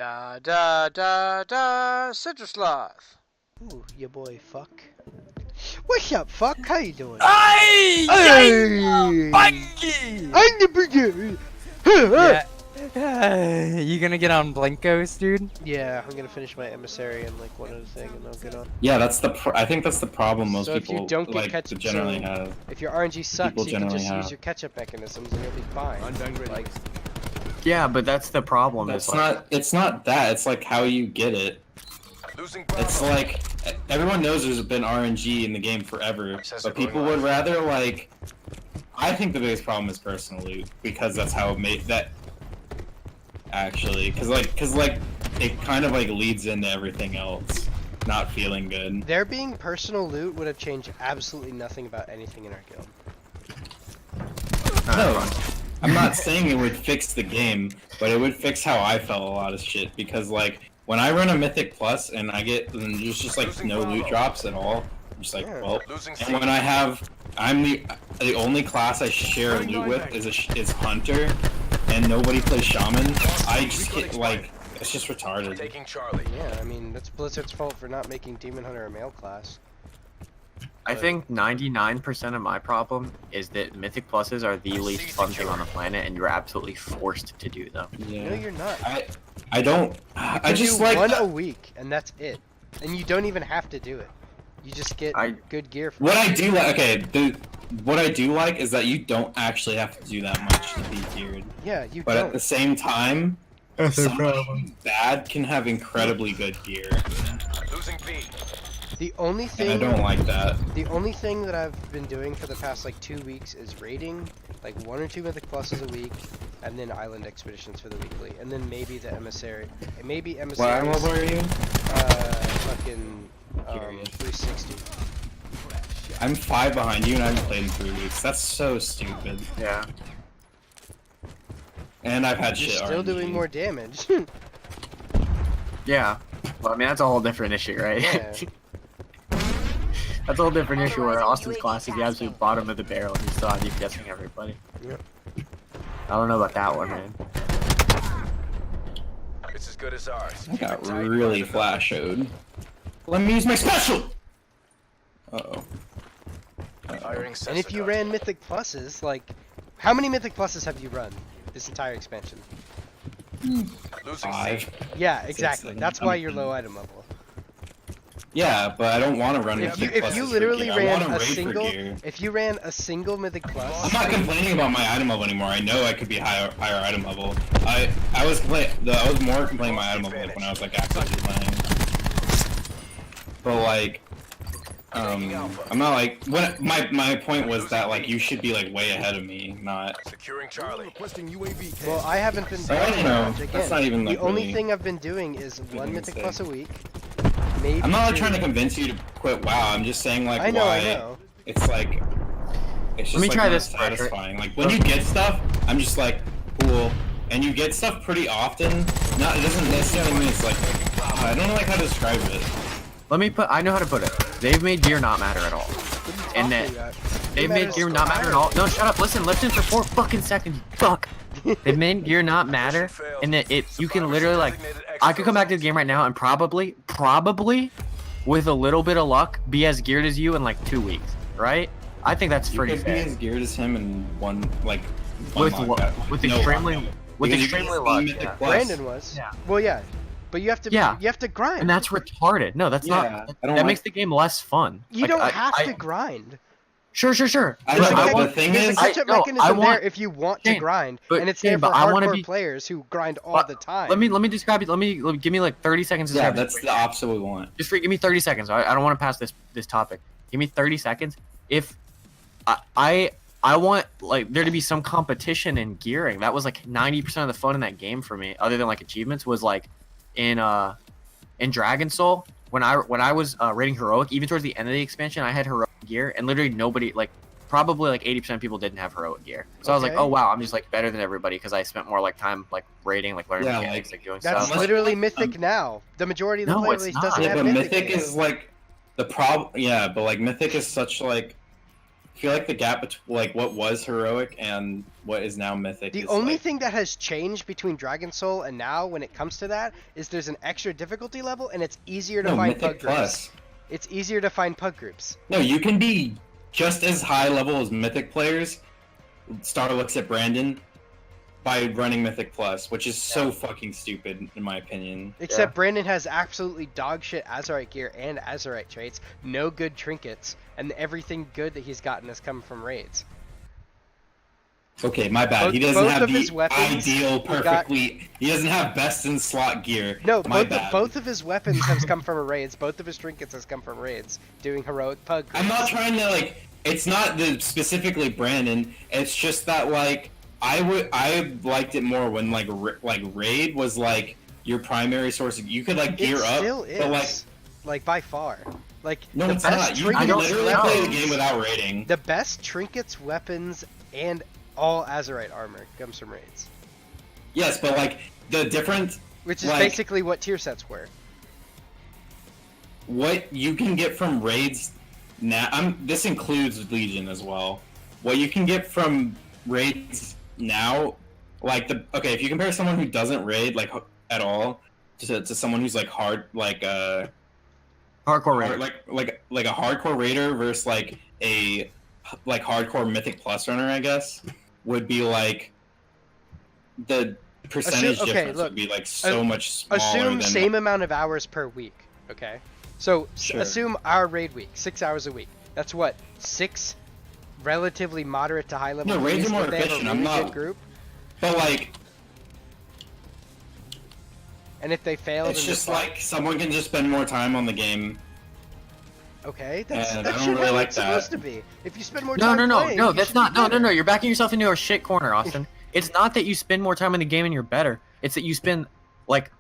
Da da da da Citrasloth. Ooh, your boy fuck. What's up, fuck? How you doing? Hey! Hey! Bungie! I'm the bigger. Yeah. You gonna get on Blinkos, dude? Yeah, I'm gonna finish my emissary and like one other thing, and I'll get on. Yeah, that's I think that's the problem most So if people you don't get like ketchup, generally so have. if your RNG sucks, People you can just generally use have. your ketchup mechanisms and you'll be fine. Like, Yeah, but that's the problem. It's not that. It's like how you get it. It's like everyone knows there's been RNG in the game forever, but people would rather like. I think the biggest problem is personal loot because that's how it made that. Actually, because it kind of like leads into everything else. Not feeling good. there being personal loot would have changed absolutely nothing about anything in our guild. No, I'm not saying it would fix the game, but it would fix how I felt a lot of shit. Because like when I run a Mythic Plus and I get and there's just like no loot drops at all, I'm just like, well. And when I'm the only class I share loot with is Hunter, and nobody plays Shaman. I just get like it's just retarded. Taking Charlie. Yeah, I mean that's Blizzard's fault for not making Demon Hunter a male class. I think 99% of my problem is that Mythic Pluses are the least fun thing on the planet, and you're absolutely forced to do them. Yeah. No, you're not. I don't. I just do like one a week, and that's it. And you don't even have to do it. You just get good gear. For what I do like. Okay, what I do like is that you don't actually have to do that much to be geared. Yeah, you But don't. at the same time, somebody who's bad can have incredibly good gear. Losing B. The only And thing I don't like that. The only thing that I've been doing for the past like 2 weeks is raiding, like 1 or 2 Mythic Pluses a week, and then island expeditions for the weekly, and then maybe the emissary. And maybe What emissary. level are you? Fucking 360. I'm 5 behind you and I haven't played in 3 weeks. That's so stupid. Yeah. And I've had You're shit still RNG. doing more damage. Yeah. Well, I mean, that's a whole different issue, right? Yeah. That's a whole different issue where Austin's class is the absolute bottom of the barrel, and you still have you guessing everybody. Yep. I don't know about that one, man. It's as good as ours. I got really flashowed. Let me use my special! Uh-oh. Firing And if you ran Mythic Pluses, like, how many Mythic Pluses have you run this entire expansion? Losing 5. Yeah, exactly. seven. That's why you're low item level. Yeah, but I don't want to run If you Mythic if you Pluses for literally gear. I ran wanna a raid for single gear. if you ran a single Mythic I'm Plus, not complaining about my item level anymore. I know I could be higher item level. I was more complaining my item level like, when I was like actively playing. But like, I'm not like my point was that like you should be like way ahead of me, not. Securing Charlie. well, I haven't been I doing don't know. much. Again, That's not even the like only really thing I've been doing is one even Mythic say. Plus a week. Maybe I'm not like, 2. trying to convince you to quit WoW. I'm just saying like I know, why I know. it's like it's just Let me like try not this first, right? satisfying. Like when you get stuff, I'm just like cool, and you get stuff pretty often. Not it doesn't necessarily mean it's like I don't know like how to describe it. I know how to put it. They've made gear not matter at all. And that they've made gear not matter at all. No, shut up. Listen for 4 fucking seconds. Fuck. They've made gear not matter, and that you can literally like, I could come back to the game right now and probably, with a little bit of luck, be as geared as you in like 2 weeks, right? I think that's pretty You could be fair. as geared as him in one With lockout. No extremely lockout. with Because you extremely can luck. see Mythic Yeah. Plus. Brandon was. Yeah. Well, yeah, but you have to. Yeah. You have to grind. And that's retarded. No, that's Yeah, not. I don't That like- makes the game less fun. You Like, don't I- have I- to grind. Sure. I There's know, a but catch- the thing there's is, a catch-up no, mechanism I want- there if you want to Shane, grind, but- and it's Shane, there for but I wanna hardcore be- players who grind all But the time. Let me describe it. Give me like 30 seconds. To yeah, describe it. that's the opposite we want. Give me 30 seconds. I don't want to pass this topic. Give me 30 seconds. If I want like there to be some competition in gearing. That was like 90% of the fun in that game for me, other than like achievements, was like in Dragon Soul when I was rating heroic. Even towards the end of the expansion, I had heroic gear, and literally nobody like. Probably like 80% of people didn't have heroic gear. So I was like, Okay. oh wow, I'm just like better than everybody because I spent more like time like raiding, like learning Yeah, mechanics, like doing That's stuff. literally Mythic now. The majority of the No, player it's base not. doesn't Yeah, have but Mythic. Mythic yet. is like the problem. Yeah, but like Mythic is such like feel like the gap between like what was heroic and what is now mythic. The is, only like, thing that has changed between Dragon Soul and now, when it comes to that, is there's an extra difficulty level, and it's easier to no find mythic pug groups. plus. It's easier to find pug groups. No, you can be just as high level as mythic players. Star looks at Brandon by running mythic plus, which is so fucking stupid in my opinion. Except Brandon has absolutely dog shit Azerite gear and Azerite traits, no good trinkets, and everything good that he's gotten has come from raids. Okay, my bad. Both- He doesn't both have of his the weapons, ideal he got- perfectly. He doesn't have best in slot gear. No, my bad. both of his weapons have come from raids. Both of his trinkets has come from raids, doing heroic pug groups. I'm not trying to like. It's not the specifically Brandon. It's just that like I liked it more when like raid was like your primary source. You could like gear it up, still is, but like by far. Like no, the it's best not. You can trinkets, literally play the weapons- game without raiding. The best trinkets, weapons, and all Azerite armor comes from raids, Yes, but like the different which is like, basically what tier sets were. what you can get from raids now. This includes Legion as well. What you can get from raids now, like okay, if you compare someone who doesn't raid like at all to someone who's like hard like Hardcore raider. like a hardcore raider versus like a like hardcore mythic plus runner, I guess, would be like the percentage okay, difference look, would be like so much smaller Assume than same amount of hours per week, okay? So Sure. assume our raid week, 6 hours a week. That's what, 6 relatively moderate to high level. No, raids are keys more if they have a efficient, I'm really good not- group. But like And if they fail, it's then just like someone can just spend more time on the game. okay, that's and I that don't should really how like it's that. supposed to be. If you spend more No, time no, no, playing, no. you That's should be not. No, no, better. no. You're backing yourself into a shit corner, Austin. It's not that you spend more time in the game and you're better. It's that you spend like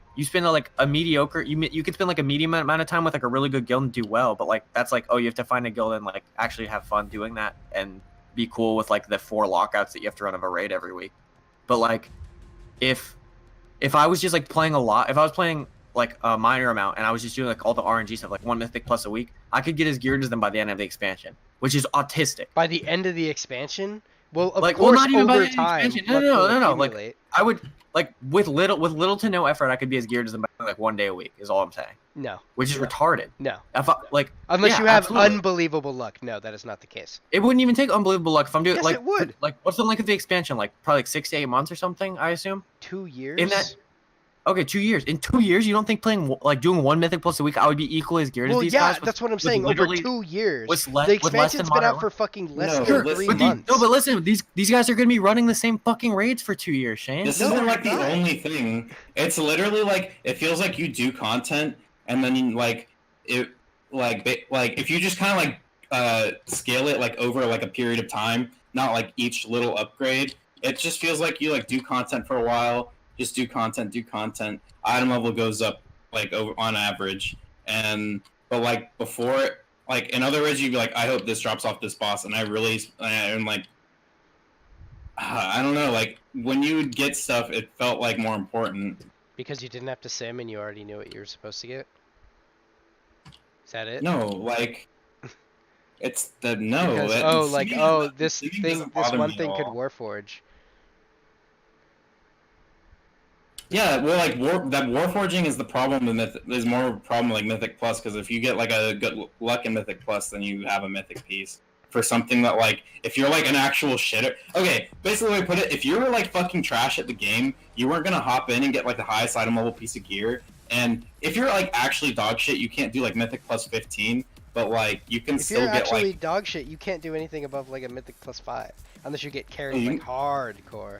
a mediocre. You could spend like a medium amount of time with like a really good guild and do well, but like that's like, oh, you have to find a guild and like actually have fun doing that and be cool with like the 4 lockouts that you have to run of a raid every week. But like if I was just like playing a lot, if I was playing like a minor amount and I was just doing like all the RNG stuff, like 1 mythic plus a week, I could get as geared as them by the end of the expansion, which is autistic. By the end of the expansion, well, of Like, course, well, not even by over the end of the time, expansion. luck will No. Like, accumulate. I would like with little to no effort, I could be as geared as them by like 1 day a week. Is all I'm saying, No, which is No. retarded. no. If I, like, Unless yeah, you have absolutely. unbelievable luck. No, that is not the case. It wouldn't even take unbelievable luck if I'm doing Yes, like it would. Like, what's the length of the expansion? Like, probably like 6 to 8 months or something. I assume. 2 years. In that, okay, 2 years. In 2 years, you don't think playing like doing 1 mythic plus a week, I would be equally as geared Well, as these yeah, guys? that's what I'm with saying. Over literally- 2 years, with the less than expansion's been out moderate for fucking less No, than listen, 3 but months. No, but listen, these guys are gonna be running the same fucking raids for 2 years, Shane. This No, isn't they're like the not. only thing. It's literally like it feels like you do content and then like it like if you just kind of like scale it like over like a period of time, not like each little upgrade. It just feels like you like do content for a while, just do content. Item level goes up like over on average, but like before, like in other words, you'd be like, I hope this drops off this boss, and I'm like. I don't know, like, when you would get stuff, it felt like more important. Because you didn't have to sim and you already knew what you were supposed to get. Is that it? No, like, it's the, no. Because, that, oh, like, simming oh, doesn't- this simming thing, doesn't this bother one me at thing could all. Warforge. Yeah, well, like, that Warforging is the problem, and there's more of a problem like Mythic Plus, because if you get, like, a good luck in Mythic Plus, then you have a Mythic piece. For something that, like, if you're, like, an actual shitter... Okay, basically the way I put it, if you were, like, fucking trash at the game, you weren't gonna hop in and get, like, the highest item level piece of gear, and if you're, like, actually dog shit, you can't do, like, Mythic Plus 15, but, like, you can If still you're get, actually like... dog shit, you can't do anything above like a Mythic plus 5. Unless you get carried You- like hardcore.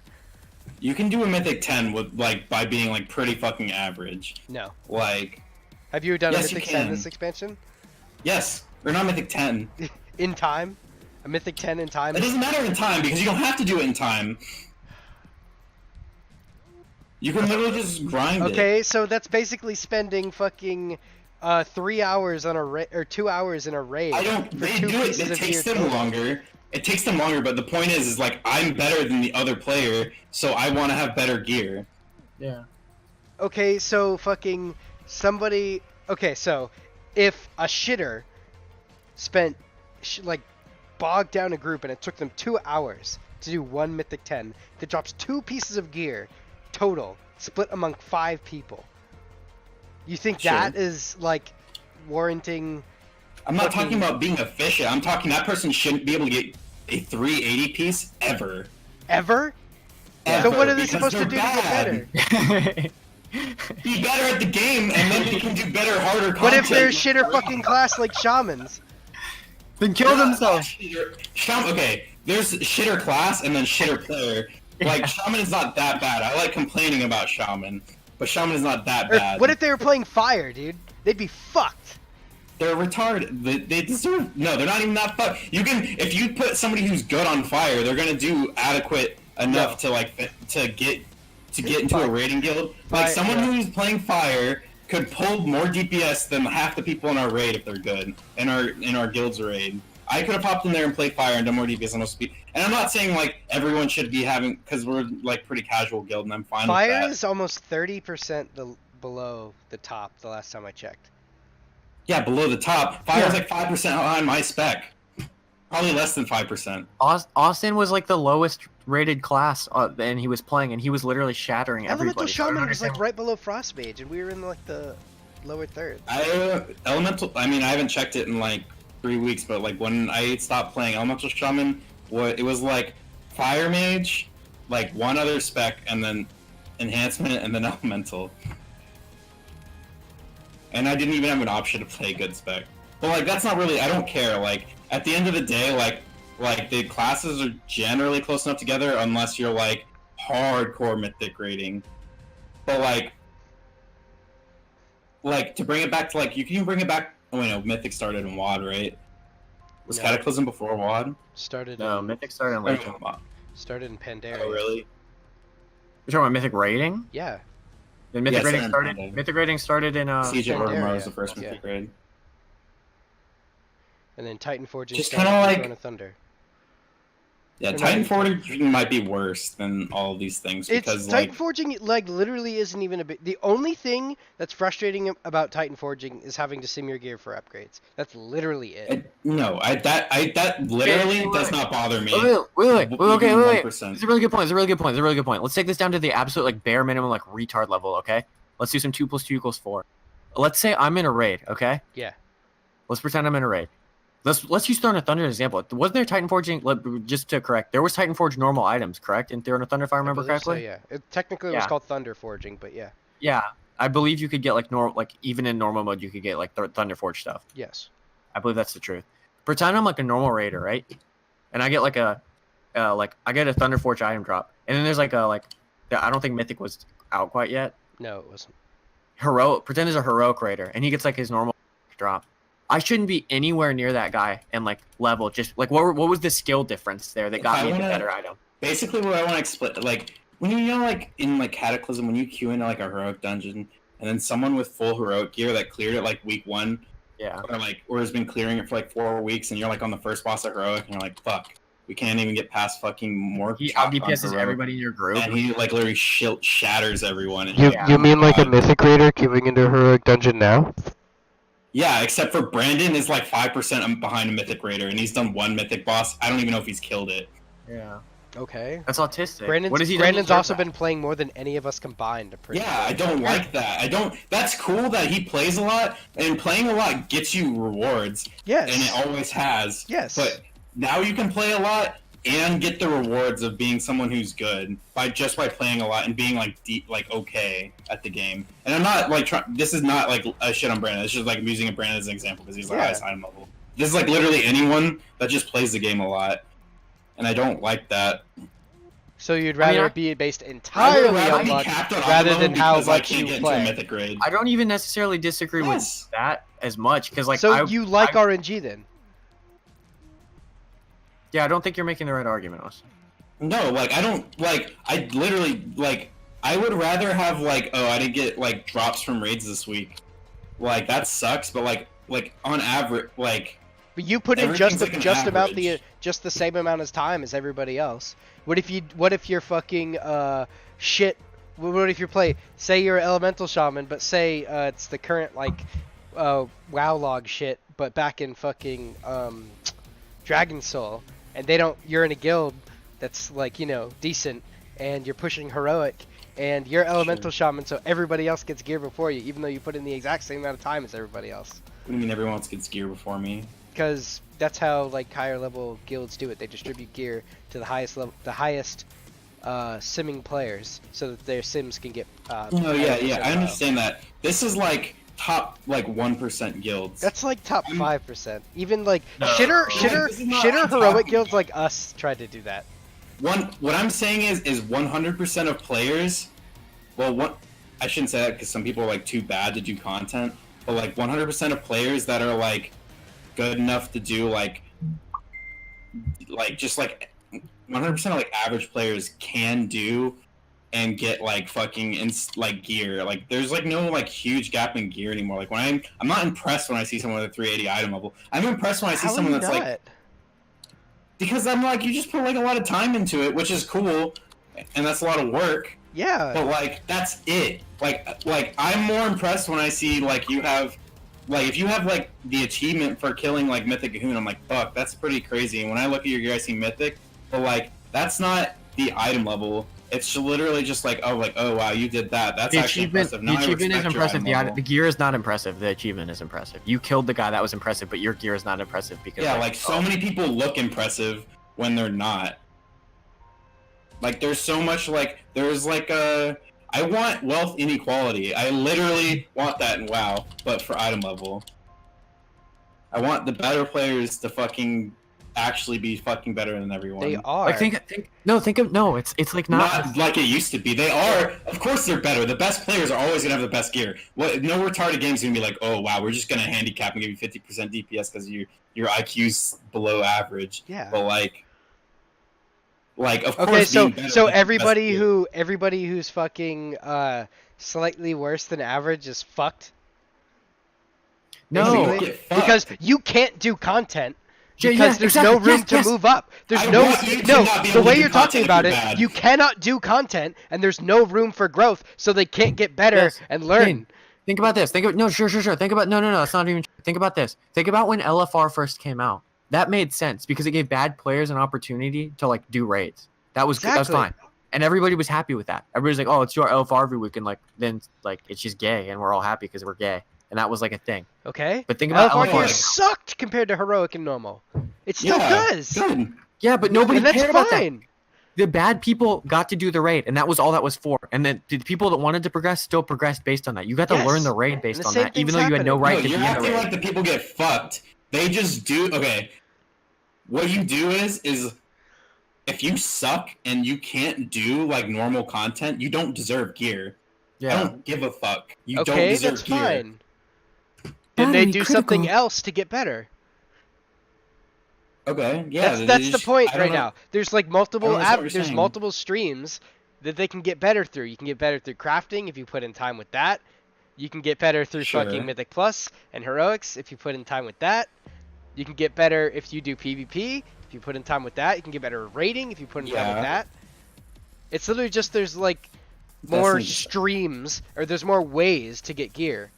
You can do a Mythic 10 with, like, by being, like, pretty fucking average. No. Like, Have you done Yes, a you Mythic 10 can. this expansion? yes, or not Mythic 10. In time? A Mythic 10 in time? It doesn't matter in time, because you don't have to do it in time. You can literally just grind it. Okay, so that's basically spending fucking 3 hours on a or 2 hours in a raid. I don't. for They 2 do it. pieces It of takes gear them total. longer. It takes them longer, but the point is like I'm better than the other player, so I want to have better gear. Yeah. Okay, so fucking somebody. Okay, so if a shitter spent like bogged down a group, and it took them 2 hours to do one Mythic 10 that drops 2 pieces of gear total, split among 5 people. You think Sure. that is like warranting? I'm not fucking- talking about being efficient. I'm talking that person shouldn't be able to get a 380 piece ever. Ever? Ever, So what are they because supposed to do they're to get better? Be better at the game, and then they can do better, harder content. What if they're shitter fucking class like shamans? Then kill themselves. Okay, there's shitter class and then shitter player. Like, Shaman is not that bad. I like complaining about Shaman, but Shaman is not that Or bad. what if they were playing fire, dude? They'd be fucked. They're retarded. They deserve. No, they're not even that fucked. You can, if you put somebody who's good on fire, they're gonna do adequate enough to like to get into a raiding guild. Like someone who's playing fire could pull more DPS than half the people in our raid if they're good in our guild's raid. I could have popped in there and played fire and done more DPS and no speed. And I'm not saying like everyone should be having, because we're like pretty casual guild and I'm fine with Fire that. is almost 30% below the top the last time I checked. Yeah, below the top. Fire is like 5% behind my spec. Probably less than 5%. Austin was like the lowest rated class, and he was playing, and he was literally shattering Elemental everybody. So I don't Shaman was like understand- right below Frost Mage, and we were in like the lower third. Elemental. I mean, I haven't checked it in like 3 weeks, but like when I stopped playing Elemental Shaman, it was like Fire Mage, like one other spec, and then Enhancement, and then Elemental. And I didn't even have an option to play good spec. But like that's not really. I don't care. Like at the end of the day, like the classes are generally close enough together, unless you're like hardcore Mythic rating. But like to bring it back to like you can bring it back. Oh wait, no, Mythic started in WoD, right? Was No. Cataclysm before WoD? Started No, in, Mythic started in later. started in Pandaria. Oh really? You're talking about Mythic rating? Yeah. Then Mythic Yes, rating and started. Pandaria. Mythic rating started in Siege of Pandaria, Orgrimmar was the first yeah. Mythic raid. And then Titan Forging Just started kinda in like- Throne of Thunder. Yeah, And Titan then- Forging might be worse than all of these things because Titan like Forging like literally isn't even a bit. The only thing that's frustrating about Titan Forging is having to sim your gear for upgrades. That's literally it. that literally does not bother me. Wait. Okay, Even wait. 1%. It's a really good point. It's a really good point. Let's take this down to the absolute like bare minimum like retard level. Okay. Let's do some 2 + 2 = 4. Let's say I'm in a raid. Okay. Yeah. Let's pretend I'm in a raid. Let's use Throne of Thunder as an example. Wasn't there Titan Forging? Just to correct, there was Titan Forge normal items, correct? In Throne of Thunder, if I remember believe so, correctly. yeah. Technically, it was Yeah. called Thunder Forging, but yeah. Yeah, I believe you could get like normal, like even in normal mode, you could get like Thunder Forge stuff. Yes. I believe that's the truth. Pretend I'm like a normal raider, right? And I get like I get a Thunder Forge item drop, and then there's like I don't think Mythic was out quite yet. No, it wasn't. Pretend there's a heroic raider, and he gets like his normal drop. I shouldn't be anywhere near that guy and like level. Just like what was the skill difference there that got If I me the wanna- better item? Basically, what I want to explain, like when you know, like in like Cataclysm, when you queue into like a heroic dungeon, and then someone with full heroic gear that cleared it like week 1, Yeah. or has been clearing it for like 4 weeks, and you're like on the first boss of heroic, and you're like, fuck, we can't even get past fucking more. He chopped on out-DPSs heroic. everybody in your group. And he like literally shatters everyone. And You Yeah. you mean like a God. Mythic Raider queuing into a heroic dungeon now? Yeah, except for Brandon is like 5% behind a Mythic Raider, and he's done 1 Mythic boss. I don't even know if he's killed it. Yeah. Okay. That's autistic. Brandon's, what has he done to Brandon's deserve also that? been playing more than any of us combined. Yeah, I don't like that. I don't. That's cool that he plays a lot, and playing a lot gets you rewards, Yes. and it always has. Yes. But now you can play a lot and get the rewards of being someone who's good by playing a lot and being like okay at the game. And I'm not like this is not like a shit on Brandon. It's just like I'm using Brandon as an example because he's like highest item level. This is like literally anyone that just plays the game a lot, and I don't like that. So you'd rather I- it be based I would entirely rather on be luck capped on rather item than level how because I much can't you get into a play. mythic grade. I don't even necessarily disagree Yes. with that as much because like So I, you like I, RNG then? yeah, I don't think you're making the right argument, Austin. No, like I don't like. I literally like. I would rather have like, oh, I didn't get like drops from raids this week. Like that sucks, but like on average, like But you put in just Everything's like an just about the average. just the same amount of time as everybody else. What if you're fucking shit? What if you play? Say you're an elemental shaman, but say it's the current like WoW log shit, but back in fucking Dragon Soul, and you're in a guild that's like, you know, decent, and you're pushing heroic, and you're elemental shaman, so everybody else gets gear before you, even though you put in the exact same amount of time as everybody else. What do you mean everyone else gets gear before me? Because that's how like higher level guilds do it. They distribute gear to the highest level, the highest simming players, so that their sims can get. Oh yeah, I understand that. This is like top like 1% guilds. That's like top 5%. Even like No, shitter this is not heroic talking guilds about. like us tried to do that. What I'm saying is 100% of players. Well, I shouldn't say that because some people are like too bad to do content. But like 100% of players that are like good enough to do like just like 100% of like average players can do and get like fucking like gear. Like there's like no like huge gap in gear anymore. Like when I'm not impressed when I see someone with a 380 item level. I'm impressed when I see How someone are you that's not? like, because I'm like, you just put like a lot of time into it, which is cool, and that's a lot of work. Yeah. But like that's it. Like I'm more impressed when I see like you have, like if you have like the achievement for killing like Mythic Cahoon, I'm like, fuck, that's pretty crazy. And when I look at your guys see Mythic, but like that's not the item level. It's literally just like, oh wow, you did that. That's The actually achievement, impressive. the Now I achievement is respect your impressive. item level. The gear is not impressive. The achievement is impressive. You killed the guy, that was impressive, but your gear is not impressive because Yeah, like so many people look impressive when they're not. Like there's so much like there's like I want wealth inequality. I literally want that in WoW, but for item level. I want the better players to fucking actually be fucking better than everyone. They are. Like think of it's like Not like it used to be. They are, of course, they're better. The best players are always gonna have the best gear. No retarded game's gonna be like, oh wow, we're just gonna handicap and give you 50% DPS because your IQ's below average. Yeah. But like of Okay, course. so being better is the best everybody gear. everybody who's fucking slightly worse than average is fucked. No. Basically. Get fucked. Because you can't do content. Yeah, Because there's no exactly. room Yes, to yes. move up. There's I no want you to no. not be The able way to do you're talking content if about you're it, bad. you cannot do content, and there's no room for growth, so they can't get better Yes. and learn. Kane, think about this. Sure. Think about no. That's not even. Think about this. Think about when LFR first came out. That made sense because it gave bad players an opportunity to like do raids. That was good. That was Exactly. fine, and everybody was happy with that. Everybody's like, oh, let's do our LFR every week, and like then like it's just gay, and we're all happy because we're gay, and that was like a thing. Okay. But think about LFR gear LFR. sucked compared to heroic and normal. It still Yeah, does. good. Yeah, but nobody And that's cared about that. fine. The bad people got to do the raid, and that was all that was for. And then the people that wanted to progress still progressed based on that. You got to Yes. learn the raid based And the on same that, even thing's though you had no happening. right No, to be you're in the acting raid. like the people get fucked. They just do. Okay, what you do is if you suck and you can't do like normal content, you don't deserve gear. I don't give a fuck. You don't Okay, deserve that's gear. fine. Then they Battery do something critical. else to get better. Okay, yeah. That's the point I don't right know. now. There's like multiple I don't know what you're there's saying. multiple streams that they can get better through. You can get better through crafting if you put in time with that. You can get better through Sure. fucking Mythic Plus and Heroics if you put in time with that. You can get better if you do PvP. If you put in time with that, you can get better at raiding if you put in time with Yeah. that. It's literally just there's like more That's- streams or there's more ways to get gear.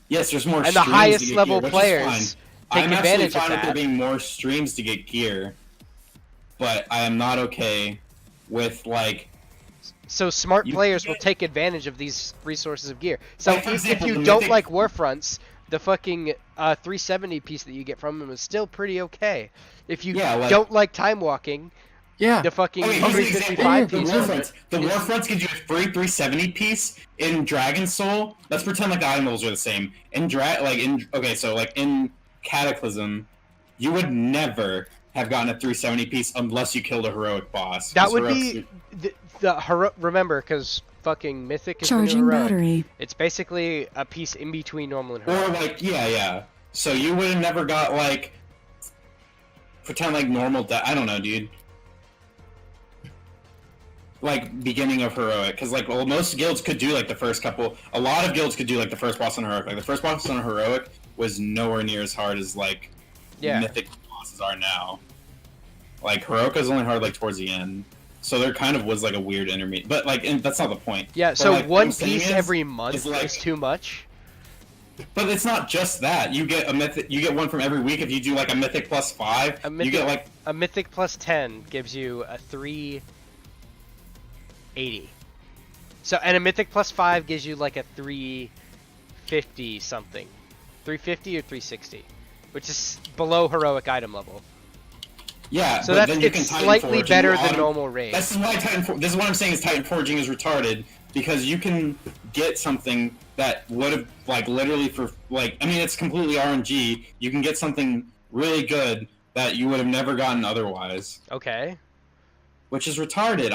Yes, there's more. And the streams to highest get level gear, which is players fine. take I'm advantage absolutely of fine with there that. being more streams to get gear, but I am not okay with like. So smart You- players will take advantage of these resources of gear. So Like, for if example, you the don't Mythic- like Warfronts, the fucking 370 piece that you get from them is still pretty okay. If you Yeah, like- don't like time walking, Yeah. the fucking Okay, here's an 355 example. piece. The Warfronts. The Warfronts gives you a free 370 piece in Dragon Soul. Let's pretend like the item levels are the same. In in Cataclysm, you would never have gotten a 370 piece unless you killed a heroic boss. That 'Cause would heroics- be remember, because fucking Mythic is the new Charging heroic. battery. It's basically a piece in between normal and Or heroic. like yeah. So you would have never got like pretend like normal. I don't know, dude. Like beginning of heroic, because like most guilds could do like the first couple. A lot of guilds could do like the first boss on heroic. Like the first boss on heroic was nowhere near as hard as like Yeah. mythic bosses are now. Like heroic is only hard like towards the end, so there kind of was like a weird intermediate. But like that's not the point. Yeah, But, so like, what one I'm saying piece is- every month is, like- is too much. But it's not just that. You get a mythic. You get one from every week if you do like a mythic plus 5. You get like a mythic plus 10 gives you a 380. So and a mythic plus 5 gives you like a 350 something, 350 or 360, which is below heroic item level. yeah. So but that's then you it's can Titan slightly Forge better and you than normal raid. This is why This is what I'm saying is Titan Forging is retarded because you can get something that would have like literally for like I mean it's completely RNG. You can get something really good that you would have never gotten otherwise. Okay. Which is retarded.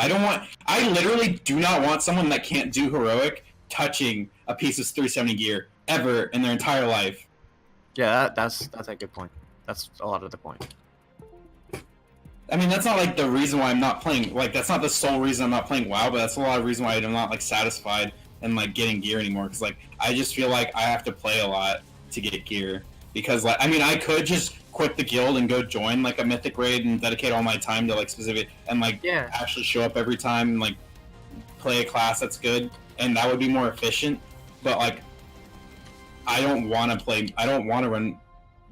I literally do not want someone that can't do heroic touching a piece of 370 gear ever in their entire life. Yeah, that's a good point. That's a lot of the point. I mean, that's not like the reason why I'm not playing. Like, that's not the sole reason I'm not playing WoW, but that's a lot of reason why I'm not like satisfied and like getting gear anymore. Because like, I just feel like I have to play a lot to get gear. Because like, I mean, I could just quit the guild and go join like a mythic raid and dedicate all my time to like specific and like actually show up every time and like play a class that's good, and that would be more efficient. But like, I don't want to play. I don't want to run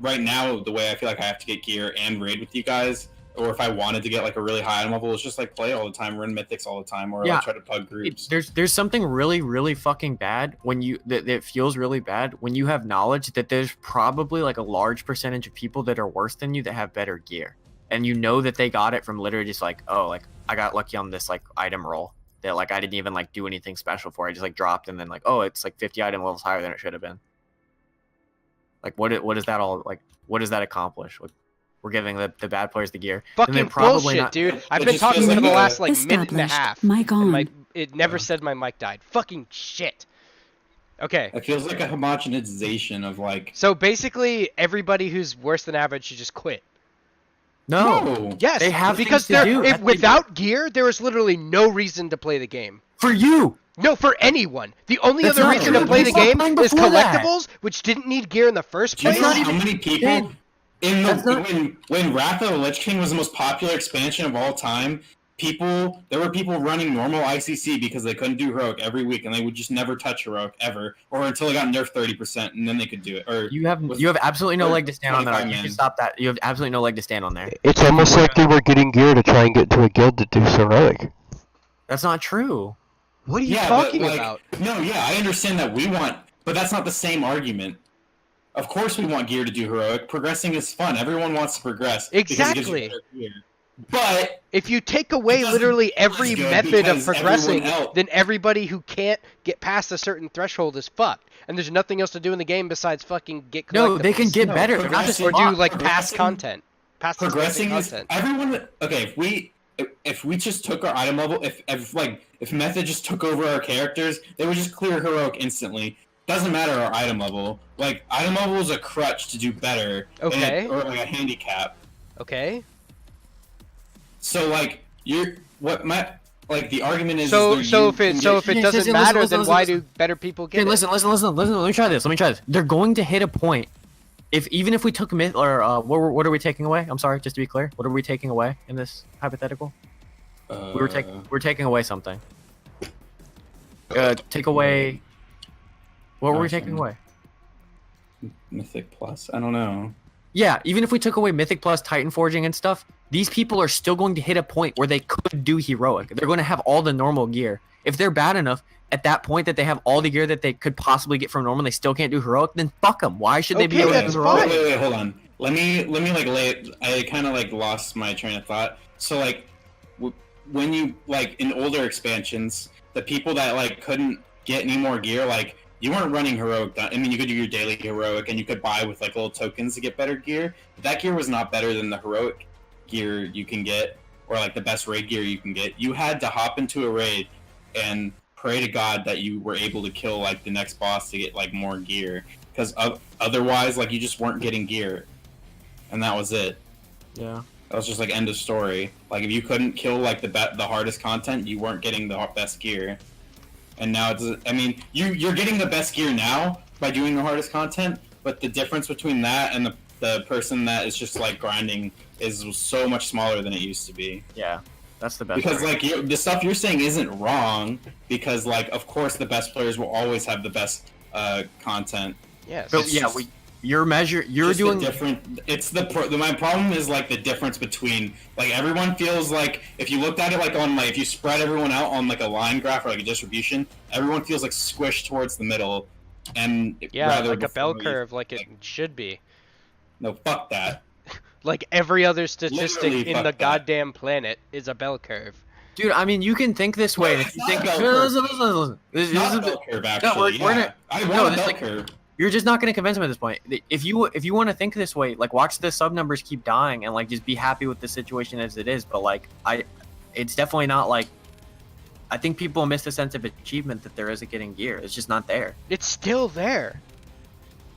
right now. The way I feel like I have to get gear and raid with you guys. Or if I wanted to get like a really high item level, it's just like play all the time, run mythics all the time, or like try to pug groups. There's something really fucking bad when you that feels really bad when you have knowledge that there's probably like a large percentage of people that are worse than you that have better gear, and you know that they got it from literally just like, oh, like I got lucky on this like item roll that like I didn't even like do anything special for. I just like dropped and then like, oh, it's like 50 item levels higher than it should have been. Like what is that all like? What does that accomplish? We're giving the bad players the gear. Fucking bullshit, dude. I've been talking for the last like minute and a half. Mic on. And it never said my mic died. Fucking shit. Okay. It feels like a homogenization of like. So basically, everybody who's worse than average should just quit. No. Yes. They have because things to do. without gear, there is literally no reason to play the game. For you. No, for anyone. The only That's other not reason true. to play the They stopped game playing is before that. collectibles, which didn't need gear in the first Do you place. know how many people in That's the not- when Wrath of the Lich King was the most popular expansion of all time? There were people running normal ICC because they couldn't do heroic every week, and they would just never touch heroic ever, or until it got nerfed 30%, and then they could do it. Or You have absolutely no leg to stand on there. 25 You can man. stop that. You have absolutely no leg to stand on there. It's almost like they were getting gear to try and get into a guild to do heroic. That's not true. What are you but, talking like, about? No, yeah, I understand that we want, but that's not the same argument. Of course we want gear to do heroic. Progressing is fun. Everyone wants to progress. because it gives you Exactly. better gear. But If you take away doesn't literally feel every as good method of because progressing, everyone else- then everybody who can't get past a certain threshold is fucked. And there's nothing else to do in the game besides fucking get collectibles. No, they can get No, better. progressing- Or do like past progressing- content. Past progressing is content. everyone. Okay, if we just took our item level, if method just took over our characters, they would just clear heroic instantly. Doesn't matter our item level. Like item level is a crutch to do better. Okay. Or like a handicap. Okay. So like the argument is. So is if it Listen, doesn't listen, matter, listen, then listen, why listen. do better people get Okay, it? listen. Let me try this. They're going to hit a point. Even if we took myth or what are we taking away? I'm sorry, just to be clear, what are we taking away in this hypothetical? We're taking away something. Take away. What were we taking away? Mythic Plus. I don't know. Yeah, even if we took away Mythic Plus, Titan Forging, and stuff, these people are still going to hit a point where they could do heroic. They're going to have all the normal gear. If they're bad enough at that point that they have all the gear that they could possibly get from normal, and they still can't do heroic, then fuck them. Why should they be Okay, able to that's do heroic? fine. Wait, hold on. Let me like lay it. I kind of like lost my train of thought. So like, when you like in older expansions, the people that like couldn't get any more gear, like you weren't running heroic. I mean, you could do your daily heroic, and you could buy with like little tokens to get better gear. But that gear was not better than the heroic gear you can get, or like the best raid gear you can get. You had to hop into a raid and pray to God that you were able to kill like the next boss to get like more gear, because otherwise, like you just weren't getting gear, and that was it. Yeah. That was just like end of story. Like if you couldn't kill like the hardest content, you weren't getting the best gear. And now I mean, you're getting the best gear now by doing the hardest content, but the difference between that and the person that is just like grinding is so much smaller than it used to be. Yeah, that's the best. Because part. like the stuff you're saying isn't wrong, because like of course the best players will always have the best content, Yes. But It's yeah, just- you're just doing. the different. It's my problem is like the difference between like everyone feels like if you looked at it like on like if you spread everyone out on like a line graph or like a distribution, everyone feels like squished towards the middle, and Yeah, rather like a bell before you- curve, like it should be. No, fuck that. Like every other statistic Literally, in fuck the that. goddamn planet is a bell curve. Dude, I mean, you can think this way. No, and if it's you not think, a bell no, curve. listen. It's not a bell curve actually. we're yeah. gonna- I no, want a this, bell like- curve. You're just not going to convince him at this point. If you want to think this way, like watch the sub numbers keep dying and like just be happy with the situation as it is. But like it's definitely not like. I think people miss the sense of achievement that there is at getting gear. It's just not there. It's still there.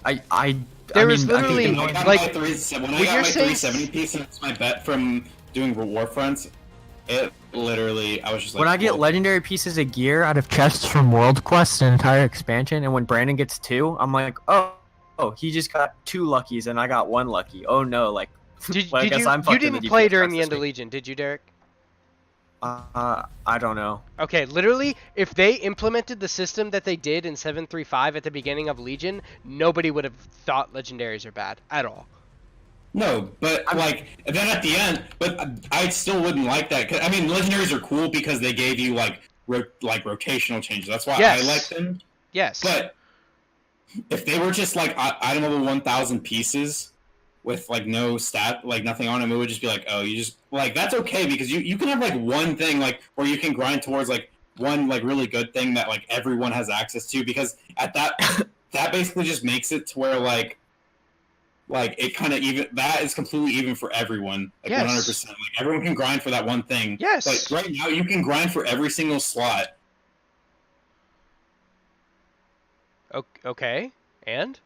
There is literally- When I got like, my when my you're saying 370 piece, and it's my bet from doing Warfronts. It literally, I was just like, when I get whoa. legendary pieces of gear out of chests from World Quest, an entire expansion, and when Brandon gets 2, I'm like, oh, he just got 2 luckies and I got 1 lucky. Oh no, like, Did, well, I did guess you? I'm You fucked in didn't the play DPS during charts the this end of week. Legion, did you, Derek? I don't know. Okay, literally, if they implemented the system that they did in 7.3.5 at the beginning of Legion, nobody would have thought legendaries are bad at all. No, but like then at the end, but I still wouldn't like that. 'Cause, I mean, legendaries are cool because they gave you like rotational changes. That's why Yes. I like them. Yes. But if they were just like item level 1,000 pieces with like no stat, like nothing on them, it would just be like, oh, you just like that's okay because you can have like one thing like where you can grind towards like one like really good thing that like everyone has access to because at that that basically just makes it to where like it kind of even that is completely even for everyone like Yes. 100%. Like everyone can grind for that one thing. Yes. Like right now you can grind for every single slot. Okay. And?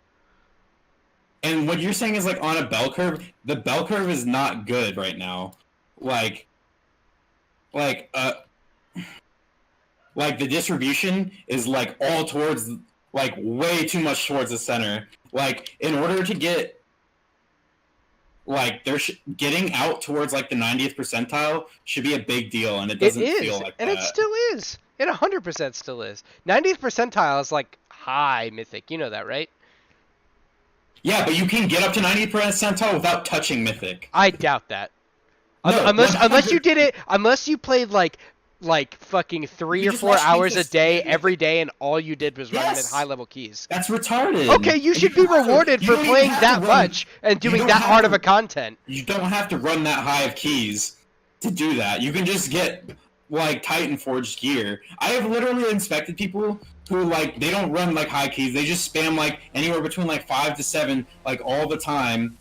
And what you're saying is like on a bell curve, the bell curve is not good right now. Like the distribution is like all towards like way too much towards the center. Like in order to get like getting out towards like the 90th percentile should be a big deal, and it doesn't It is, feel like and that. it still is. It 100% still is. 90th percentile is like high mythic. You know that, right? Yeah, but you can get up to 90th percentile without touching mythic. I doubt that. No, unless 100 you did it, unless you played like fucking 3 You or just 4 watch hours a people day spam every day, and all you did was running at Yes. high level keys. That's retarded. Okay, you And should be don't have to- rewarded you for don't even playing have to that run- much and you doing don't that have hard to- of a content. You don't have to run that high of keys to do that. You can just get like Titan Forged gear. I have literally inspected people who like they don't run like high keys. They just spam like anywhere between like 5 to 7 like all the time,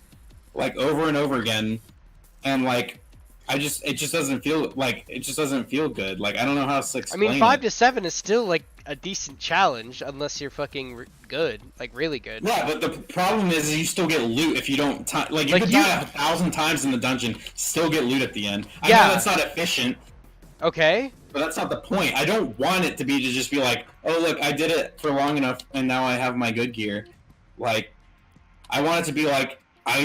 like over and over again, and like it just doesn't feel good. Like I don't know how else to I explain mean, 5 it. to 7 is still like a decent challenge unless you're fucking good, like really good. Yeah, but the problem is you still get loot if you don't like you Like could you- die 1,000 times in the dungeon, still get loot at the end. I Yeah. know that's not efficient, Okay. but that's not the point. I don't want it to just be like, oh look, I did it for long enough and now I have my good gear. Like, I want it to be like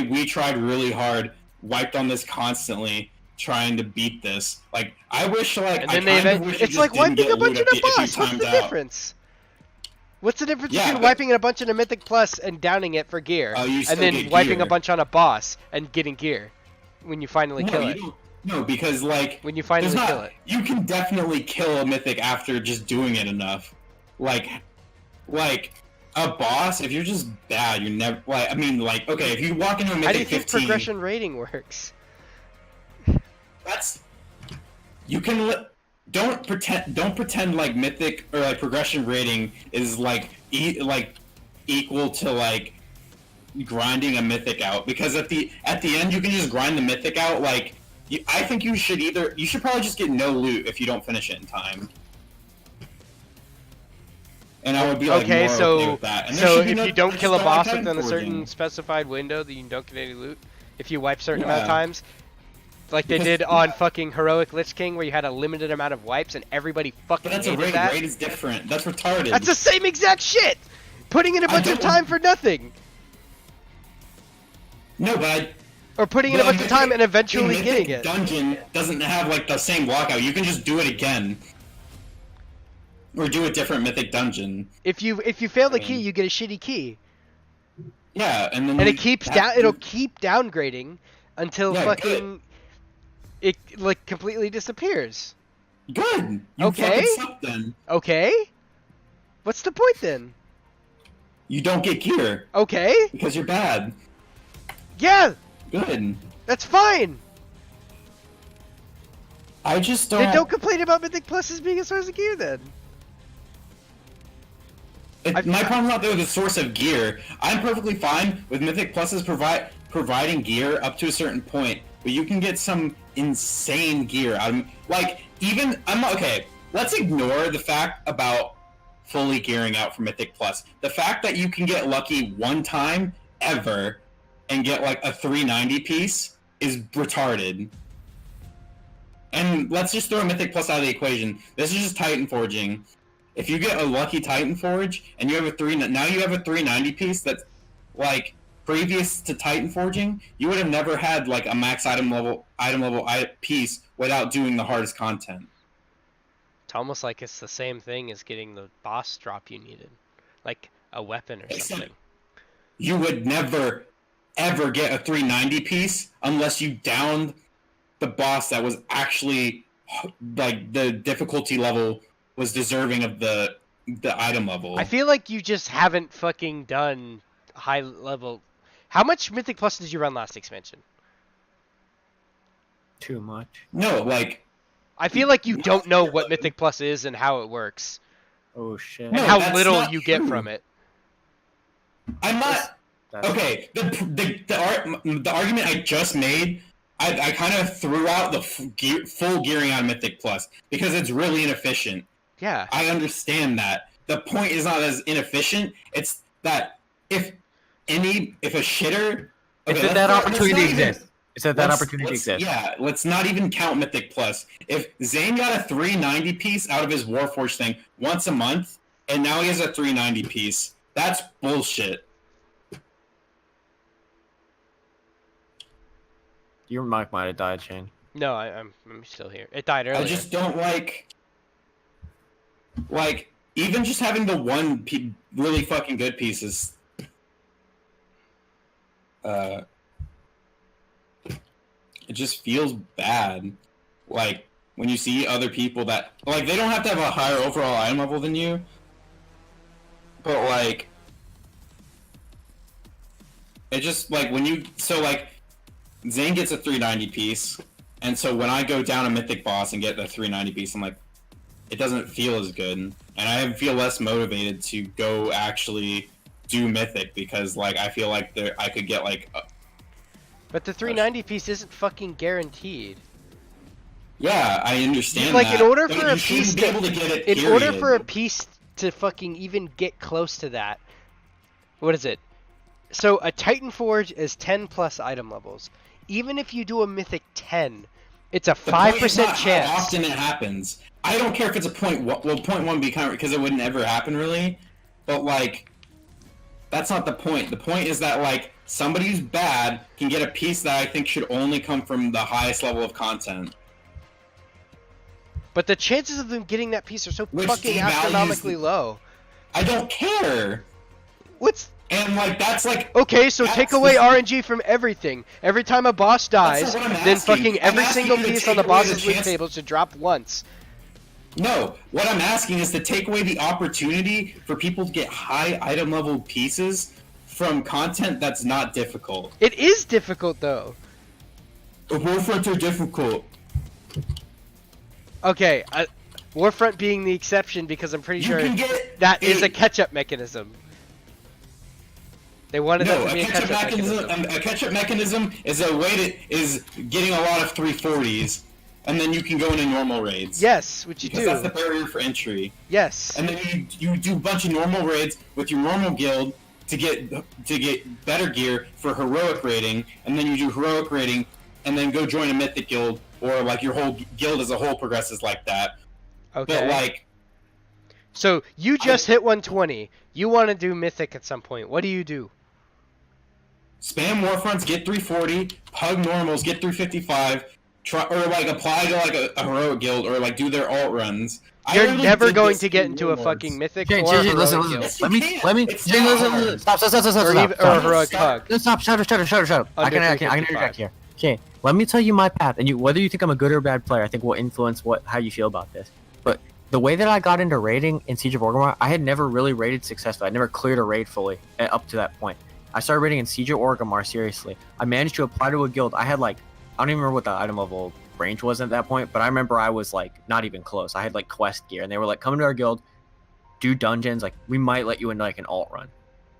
we tried really hard, wiped on this constantly, trying to beat this. Like I wish like And I then they kind of wish you it's just like didn't wiping get a bunch loot in a if you boss. What's timed the out. difference? What's the difference Yeah, between but- wiping a bunch in a Mythic Plus and downing it for gear, Oh, you and still then get wiping a gear. bunch on a boss and getting gear when you finally No, kill you it? don't- No, because like When you finally there's kill not, it. you can definitely kill a mythic after just doing it enough. Like a boss, if you're just bad, you're never like. I mean, like okay, if you walk into a mythic How do you think 15, progression rating works? that's you can don't pretend like mythic or like progression rating is like equal to like grinding a mythic out, because at the end you can just grind the mythic out. Like I think you should probably just get no loot if you don't finish it in time. And I would be like Okay, more so okay with that. And there so should be if no- you don't I kill a just like boss Titan within a certain forging. specified window, then you don't get any loot. If you wipe certain amount of Yeah. times, like they Because- did on fucking Heroic Lich King, where you had a limited amount of wipes and everybody fucking But that's a hated raid. that. Raid is different. That's retarded. That's the same exact shit. Putting in a I bunch of don't- time for nothing, No, but or putting in a But bunch of time and eventually the getting Mythic it. Dungeon doesn't have like the same lockout. You can just do it again, or do a different mythic dungeon. If you fail the I key, mean- you get a shitty key. Yeah, and then And you it keeps have down. to- It'll keep downgrading until Yeah, fucking it like completely disappears. Good. You Okay. fucking suck then. Okay. What's the point then? You don't get gear Okay. because you're bad. Yeah, Good. that's fine. I just Then don't complain about Mythic Pluses being a source of gear then. My problem's not the source of gear. I'm perfectly fine with Mythic Pluses providing gear up to a certain point, but you can get some insane gear. Okay. Let's ignore the fact about fully gearing out for Mythic Plus. The fact that you can get lucky one time ever and get like a 390 piece is retarded. And let's just throw Mythic Plus out of the equation. This is just Titan Forging. If you get a lucky Titan Forge and you have now you have a 390 piece that's like previous to Titan Forging, you would have never had like a max item level piece without doing the hardest content. It's almost like it's the same thing as getting the boss drop you needed, like a weapon or something. You would never ever get a 390 piece unless you downed the boss that was actually like the difficulty level was deserving of the item level. I feel like you just haven't fucking done high level. How much Mythic Plus did you run last expansion? Too much. No, like I feel like you don't know what Mythic Plus is and how it works, Oh shit. and No, how that's little not you get true. from it. I'm not okay. The argument I just made, I kind of threw out the full gearing on Mythic Plus because it's really inefficient. Yeah. I understand that. The point is not as inefficient. It's that if a shitter, It's okay, that that let's opportunity not even- exists. It's that that opportunity exists. Yeah, let's not even count Mythic Plus. If Zane got a 390 piece out of his Warforged thing once a month, and now he has a 390 piece, that's bullshit. Your mic might have died, Shane. No, I'm still here. It died earlier. I just don't like even just having the one really fucking good pieces. It just feels bad. Like when you see other people that like they don't have to have a higher overall item level than you, but like it just like when you Zane gets a 390 piece, and so when I go down a mythic boss and get the 390 piece, I'm like, it doesn't feel as good, and I feel less motivated to go actually do mythic because like I feel like I could get like. But the 390 piece isn't fucking guaranteed. Yeah, I understand. Like that, in order but for you a piece shouldn't be able to get it. in order period. for a piece to fucking even get close to that, what is it? So a Titan Forge is 10 plus item levels. Even if you do a mythic 10, it's a 5% chance. How often it happens. I don't care if it's a point. Well, point one because it would never happen really, but like, that's not the point. The point is that like somebody who's bad can get a piece that I think should only come from the highest level of content. But the chances of them getting that piece are so Which fucking devalues astronomically low. I don't care. What's And like that's like okay? So that's take away the- RNG from everything. Every time a boss dies, not what I'm then asking. fucking I'm every asking single you to piece on the take away the boss's loot chance- table should drop once. No, what I'm asking is to take away the opportunity for people to get high item level pieces from content that's not difficult. It is difficult though. Warfronts are difficult. Okay, Warfront being the exception because I'm pretty You sure can get that is a catch-up mechanism. They wanted No, that to be a catch-up mechanism. a catch-up mechanism is a way is getting a lot of 340s, and then you can go into normal raids. Yes, which you Because that's the do. barrier for entry. Yes. And then you do a bunch of normal raids with your normal guild to get better gear for heroic raiding, and then you do heroic raiding, and then go join a mythic guild, or like your whole guild as a whole progresses like that. Okay. But like, So you just hit 120. You want to do mythic at some point. What do you do? spam warfronts, get 340, pug normals, get 355, try or like apply to like a heroic guild or like do their alt runs. You're literally never did going this to get in into a Warlords. fucking mythic Jane, or Jane, heroic listen, guild. listen. Yes, you can. Let me. It's Jane, not listen, hard. listen. Stop. Or, even, or a heroic pug. No, stop. Shut up. I Under can 355. interject here. Okay, let me tell you my path, and whether you think I'm a good or bad player, I think will influence how you feel about this. But the way that I got into raiding in Siege of Orgrimmar, I had never really raided successfully. I never cleared a raid fully up to that point. I started raiding in Siege of Orgrimmar seriously. I managed to apply to a guild. I had like, I don't even remember what the item level range was at that point, but I remember I was like not even close. I had like quest gear, and they were like, come into our guild, do dungeons. Like we might let you into like an alt run.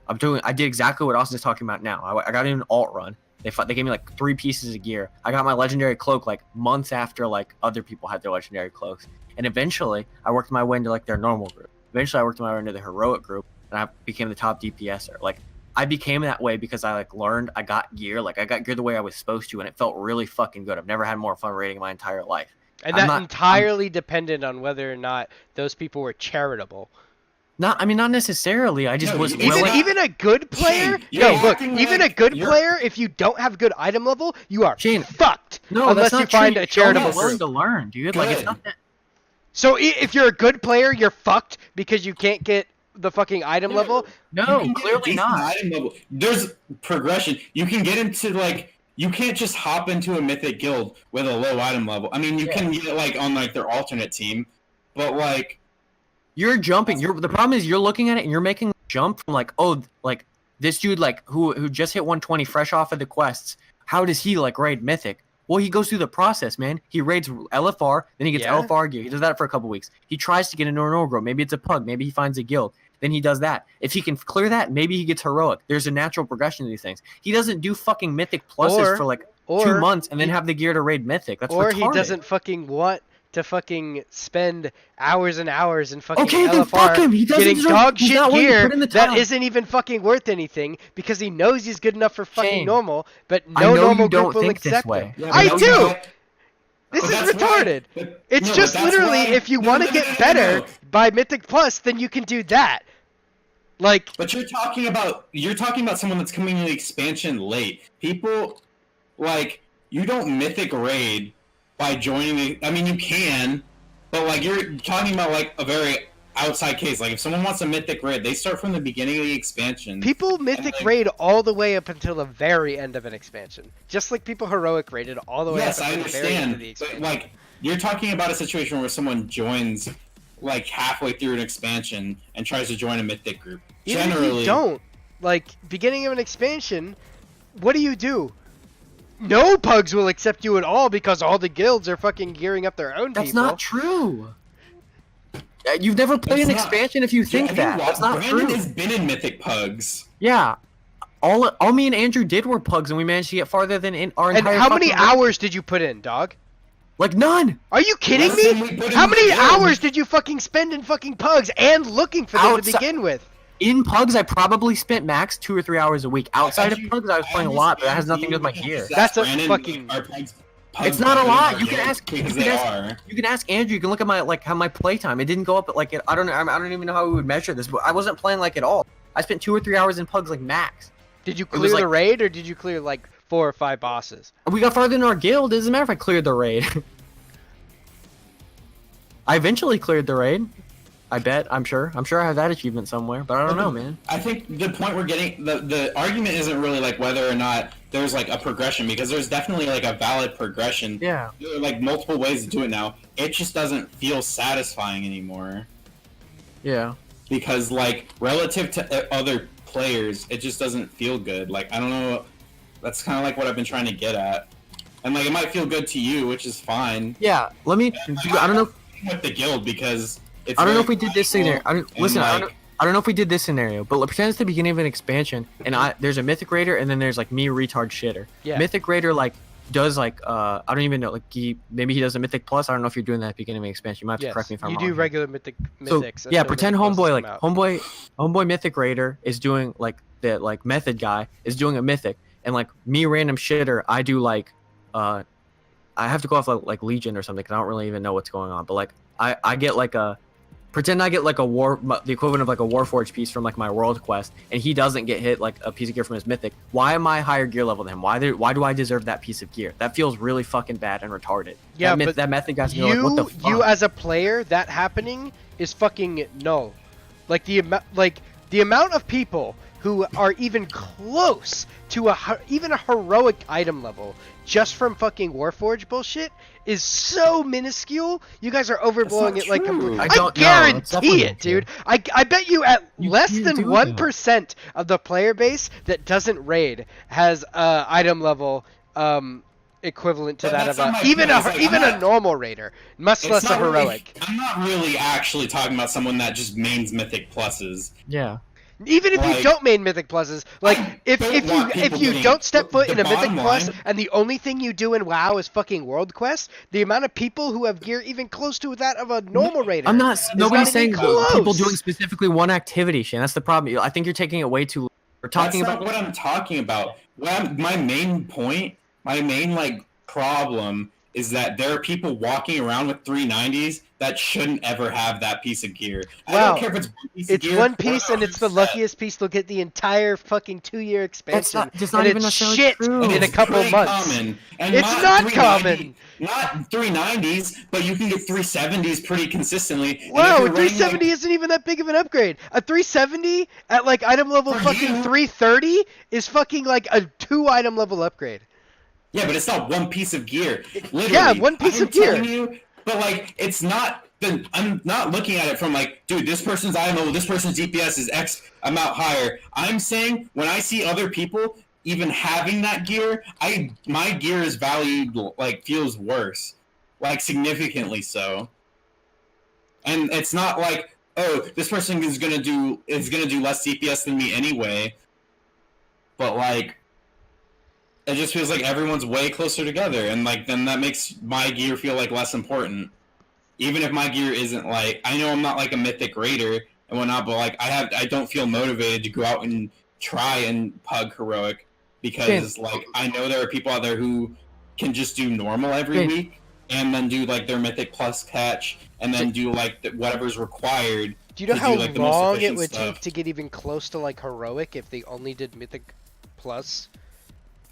I did exactly what Austin's talking about now. I got in an alt run. They gave me like 3 pieces of gear. I got my legendary cloak like months after like other people had their legendary cloaks. And eventually I worked my way into like their normal group. Eventually I worked my way into the heroic group, and I became the top DPSer. Like I became that way because I like learned, I got gear. Like I got gear the way I was supposed to, and it felt really fucking good. I've never had more fun raiding in my entire life. And that entirely depended on whether or not those people were charitable. Not necessarily. I just was Even willing. even a good player. Shane, No, you're look. acting Even like a good you're- player, if you don't have good item level, you are Shane, fucked. No, unless that's not you find true. a charitable You're willing group. to learn, dude. Like it's Good. not that. So if you're a good player, you're fucked because you can't get the fucking item level. You No, can get a clearly decent not. item level. There's progression. You can get into like, you can't just hop into a mythic guild with a low item level. I mean, you can get like on like their alternate team, but like You're jumping. The problem is you're looking at it and you're making a jump from like, oh, like this dude like who just hit 120 fresh off of the quests. How does he like raid mythic? Well, he goes through the process, man. He raids LFR, then he gets Yeah. LFR gear. He does that for a couple weeks. He tries to get into an Orgrimmar. Maybe it's a pug. Maybe he finds a guild. Then he does that. If he can clear that, maybe he gets heroic. There's a natural progression to these things. He doesn't do fucking mythic pluses for like 2 months and then have the gear to raid mythic. That's Or retarded. he doesn't fucking want to fucking spend hours and hours in fucking Okay, then LFR fuck him. He doesn't getting deserve- dog he's shit not willing to gear put in the that time. isn't even fucking worth anything because he knows he's good enough for fucking Shane, normal, but I no know normal you don't group will think this accept way. him. Yeah, but I that's do. why- This but is that's why- retarded. but- It's no, just but that's literally why- if you no, want to no, get no, no, better no. by Mythic Plus, then you can do that. Like, But you're talking about someone that's coming in the expansion late. People like you don't mythic raid by joining the, I mean you can, but like you're talking about like a very outside case. Like if someone wants a mythic raid, they start from the beginning of the expansion. people Mythic like- raid all the way up until the very end of an expansion. Just like people Heroic raided all the way Yes, up I until the very end of understand. the But expansion. like you're talking about a situation where someone joins like halfway through an expansion and tries to join a mythic group. Even if you don't, like, beginning of an expansion, what do? No pugs will accept you at all because all the guilds are fucking gearing up their own That's people. not true. You've never played That's an not- expansion if you think that. That's not Brandon true. has been in mythic pugs. Yeah. All me and Andrew did were pugs, and we managed to get farther than in our And entire how many fucking raid. hours did you put in, dog? Like none. Are you kidding Less than we me? put How in many the guild. hours did you fucking spend in fucking pugs and looking for them to Outside- begin with? In pugs, I probably spent max 2 or 3 hours a week. Outside of you- pugs, I was playing a lot, but that has nothing to do with my gear. That's a Brandon, fucking- our pugs It's not a better lot. than You can our ask. guild You because can they ask. are. You can ask Andrew. You can look at my how my playtime. It didn't go up at like I don't know. I don't even know how we would measure this, but I wasn't playing like at all. I spent 2 or 3 hours in pugs like max. Did you was clear the like- raid or did you clear like 4 or 5 bosses? We got farther in our guild. It doesn't matter if I cleared the raid. I eventually cleared the raid. I bet. I'm sure I have that achievement somewhere, but I don't know, man. I think the point we're getting, the argument isn't really like whether or not there's like a progression, because there's definitely like a valid progression. Yeah. There are like multiple ways to do it now. It just doesn't feel satisfying anymore, Yeah. because like relative to other players, it just doesn't feel good. Like I don't know, that's kind of like what I've been trying to get at, and like it might feel good to you, which is fine. Yeah. Let me. I don't know. With the guild because it's I don't know very if we did this scenario. casual and, Listen, like, I don't know if we did this scenario, but pretend it's the beginning of an expansion, and there's a mythic raider, and then there's like me, retard shitter. Yeah. Mythic raider like does like I don't even know, like maybe he does a mythic plus. I don't know if you're doing that at the beginning of an expansion. You might have to Yes, correct me if I'm you wrong. do here. regular mythics. So yeah, until pretend Mythic Plus homeboy come like out. homeboy mythic raider is doing like the like method guy is doing a mythic, and like me random shitter, I do like I have to go off like Legion or something because I don't really even know what's going on, but like I get like a Pretend I get like the equivalent of like a Warforged piece from like my world quest, and he doesn't get hit like a piece of gear from his mythic. Why am I higher gear level than him? Why do I deserve that piece of gear? That feels really fucking bad and retarded. Yeah, that mythic guy's gonna be like, what the fuck? You as a player, that happening is fucking null. Like the amount of people who are even close to even a heroic item level just from fucking Warforged bullshit is so minuscule. You guys are overblowing it like completely. I guarantee it, dude. I bet you at less than 1% of the player base that doesn't raid has item level equivalent to that of even a normal raider, much less a heroic. I'm not really actually talking about someone that just mains mythic pluses. Yeah. Even if you don't main mythic pluses, like if you don't step foot in a mythic plus and the only thing you do in WoW is fucking world quest, the amount of people who have gear even close to that of a normal raider. Nobody's saying people doing specifically one activity, Shane. That's the problem. I think you're taking it way too. We're talking about what I'm talking about. My main like problem is that there are people walking around with 390s that shouldn't ever have that piece of gear. I don't care if it's one piece of gear. It's one piece, and it's the luckiest piece. They'll get the entire fucking 2-year expansion. It's not even necessarily shit true. in a couple months. Common. And it's not common. Not 390s, but you can get 370s pretty consistently. Wow, a 370 isn't even that big of an upgrade. A 370 at like item level fucking 330 is fucking like a 2 item level upgrade. Yeah, but it's not one piece of gear. Literally, yeah, one piece of gear. You, but like, it's not. I'm not looking at it from like, dude, this person's item level, this person's DPS is X amount higher. I'm saying when I see other people even having that gear, my gear is valued like feels worse, like significantly so. And it's not like, oh, this person is gonna do less DPS than me anyway. But like, it just feels like everyone's way closer together, and like then that makes my gear feel like less important. Even if my gear isn't like, I know I'm not like a mythic raider and whatnot, but like I don't feel motivated to go out and try and pug heroic because like I know there are people out there who can just do normal every week and then do like their mythic plus catch and then do like whatever's required. Do you know how long it would take to get even close to like heroic if they only did mythic plus?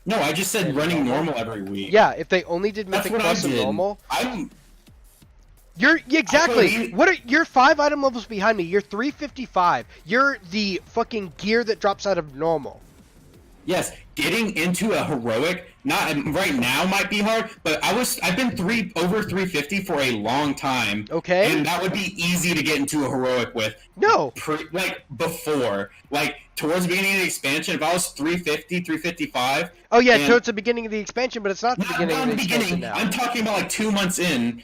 No, I just said running normal every week. Yeah, if they only did mythic plus and normal. You're exactly. You're 5 item levels behind me. You're 355. You're the fucking gear that drops out of normal. Yes, getting into a heroic not right now might be hard, but I've been over 350 for a long time. Okay. And that would be easy to get into a heroic with. No. Before, like towards the beginning of the expansion, if I was 350, 355. Oh yeah, towards the beginning of the expansion, but it's not the beginning of the expansion now. I'm talking about like 2 months in.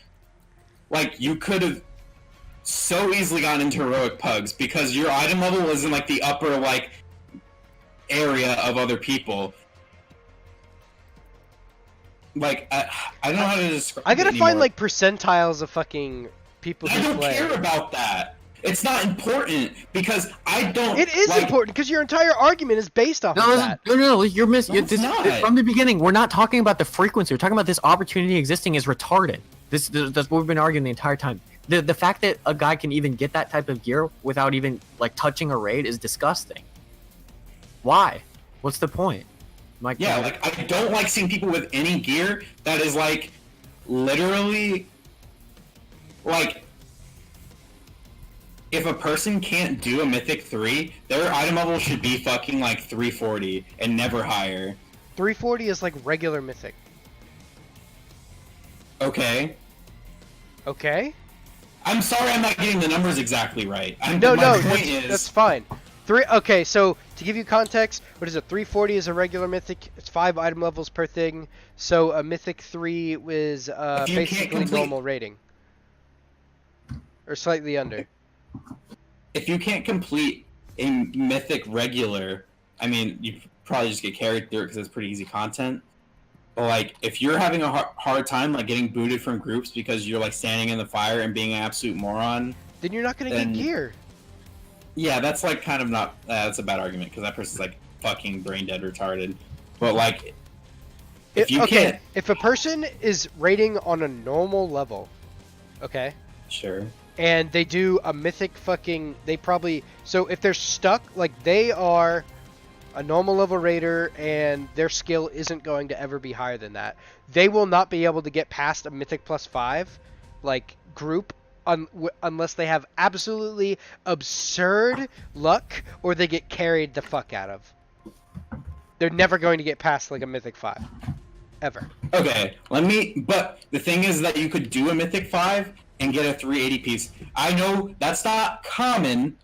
Like you could have so easily gotten into heroic pugs because your item level was in like the upper like area of other people. Like I don't know how to describe. I gotta find like percentiles of fucking people who play. I don't care about that. It's not important because I don't. It is important because your entire argument is based off of that. No, you're missing. From the beginning, we're not talking about the frequency. We're talking about this opportunity existing is retarded. That's what we've been arguing the entire time. The fact that a guy can even get that type of gear without even like touching a raid is disgusting. Why? What's the point? Like I don't like seeing people with any gear that is like literally like if a person can't do a mythic 3, their item level should be fucking like 340 and never higher. 340 is like regular mythic. Okay. I'm sorry I'm not getting the numbers exactly right. That's fine. Okay, so to give you context, what is it? 340 is a regular mythic. It's 5 item levels per thing. So a mythic 3 was basically normal rating. Or slightly under. If you can't complete a mythic regular, I mean, you probably just get carried through it because it's pretty easy content. But like, if you're having a hard time like getting booted from groups because you're like standing in the fire and being an absolute moron, then you're not gonna get gear. Yeah, that's like kind of not. That's a bad argument because that person's like fucking brain dead retarded. But like, if a person is rating on a normal level, okay. Sure. and they do a mythic fucking. They probably so if they're stuck, like they are a normal level raider, and their skill isn't going to ever be higher than that. They will not be able to get past a mythic +5, like group. Unless they have absolutely absurd luck or they get carried the fuck out of. They're never going to get past like a mythic 5. Ever. Okay, but the thing is that you could do a mythic 5 and get a 380 piece. I know that's not common,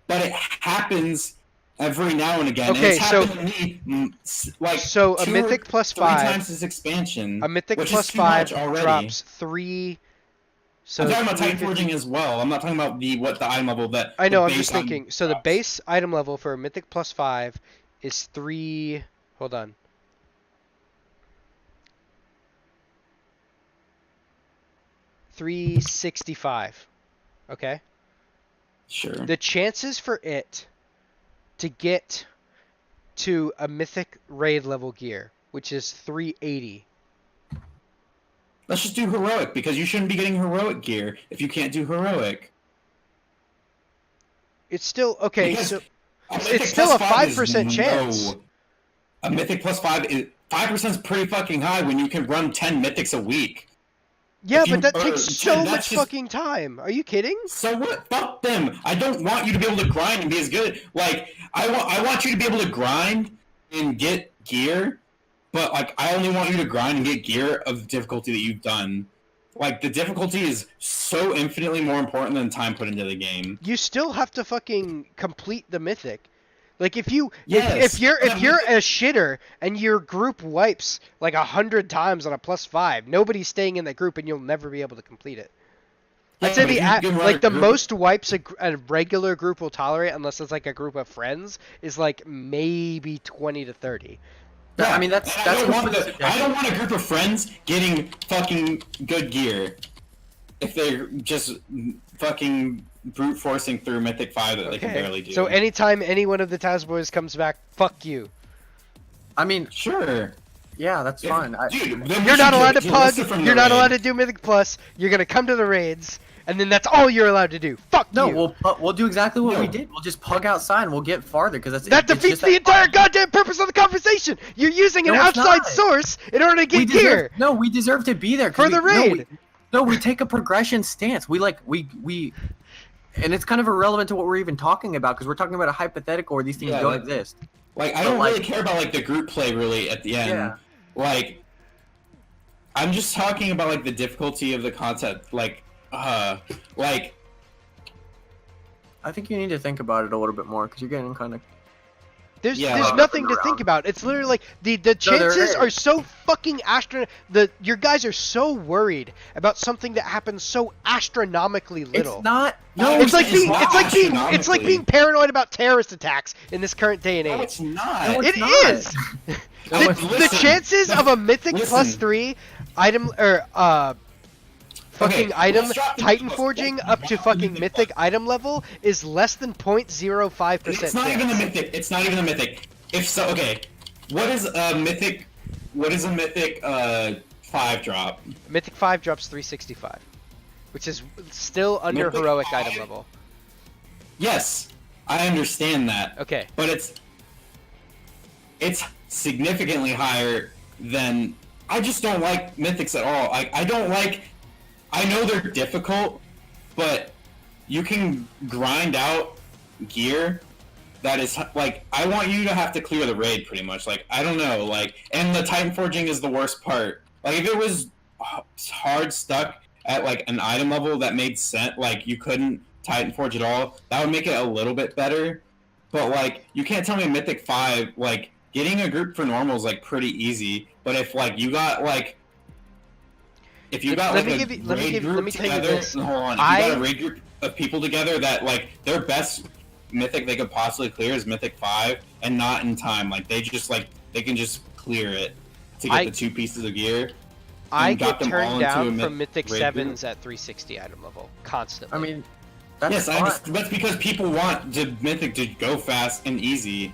but it happens every now and again. Okay, and it's so happened to me, like so a two mythic or +5 three times this expansion. a mythic which is too +5 much already. drops 3. So I'm talking about Titan 350 Forging as well. I'm not talking about the item level that. I know, the I'm just base item thinking. So the drops. base item level for a mythic +5 is 3. Hold on. $365. Okay. Sure. The chances for it to get to a mythic raid level gear, which is 380. Let's just do heroic because you shouldn't be getting heroic gear if you can't do heroic. It's still okay. Because So mythic it's still a +5 is 5% chance. A mythic +5 is 5% is pretty fucking high when you can run 10 mythics a week. Yeah, If you- but that or takes 10, so that's much just- fucking time. Are you kidding? So what? Fuck them. I don't want you to be able to grind and be as good. Like I want you to be able to grind and get gear, but like I only want you to grind and get gear of the difficulty that you've done. Like the difficulty is so infinitely more important than time put into the game. You still have to fucking complete the mythic. Like if you Yes. if you're a shitter and your group wipes like 100 times on a +5, nobody's staying in that group and you'll never be able to complete it. I'd say but if you can run a like the group- most wipes a regular group will tolerate, unless it's like a group of friends, is like maybe 20 to 30. I mean, that's I don't want completely I don't subjective. want a group of friends getting fucking good gear if they're just fucking brute forcing through Mythic 5 that they can barely do. So anytime any one of the Taz boys comes back, fuck you. I mean, sure. yeah, that's fine. Dude, then we You're not should allowed to get pug. listed from the You're not raid. allowed to do Mythic Plus. You're gonna come to the raids, and then that's all you're allowed to do. Fuck No, you. we'll do exactly what we No. did. We'll just pug outside and we'll get farther because That defeats the entire goddamn purpose of the conversation. You're using an No, it's outside not. source in order to we get gear. deserve, no, we deserve to be there 'cause For the we- raid. No, we take a progression stance. We and it's kind of irrelevant to what we're even talking about because we're talking about a hypothetical where these things Yeah, don't that- exist. Like, I But, don't like- really care about, like, the group play, really, at the end. Yeah. Like, I'm just talking about, like, the difficulty of the concept. Like, like, I think you need to think about it a little bit more because you're getting kind of. There's Yeah. nothing to Around. think about. It's literally like the there chances is. are so fucking your guys are so worried about something that happens so astronomically little. It's not. No, No, It's like it's being not it's like being astronomically. paranoid about terrorist attacks in this current day and no, age. it's not. No, It not. is. No, the, it's- the listen. chances of a mythic Listen. +3 item or fucking Okay, item let's drop the Titan mythic forging plus. up to Drop the fucking mythic mythic plus. item level is less than 0.05%. It's not even the chance. mythic. It's not even the mythic. If so, okay. What is a mythic? What is a mythic 5 drop? Mythic 5 drops 365, which is still under Mythic heroic 5? item level. Yes, I understand that. Okay. But it's significantly higher than. I just don't like mythics at all. I don't like. I know they're difficult, but you can grind out gear that is like. I want you to have to clear the raid pretty much. Like I don't know. Like and the Titan forging is the worst part. Like if it was hard stuck at like an item level that made sense, like you couldn't Titan forge at all, that would make it a little bit better. But like you can't tell me Mythic 5 like getting a group for normal is like pretty easy. But if like you got like if you got Let like me a give you- let me raid give- group let me tell you together, this. hold on, if I- you got a raid group of people together that like their best Mythic they could possibly clear is Mythic 5 and not in time. Like they just like they can just clear it to get the 2 pieces of gear. I and got get them all turned into a down from Mythic raid 7s at 360 item level constantly. I mean, that's Yes, I fine. understand. That's because people want the Mythic to go fast and easy,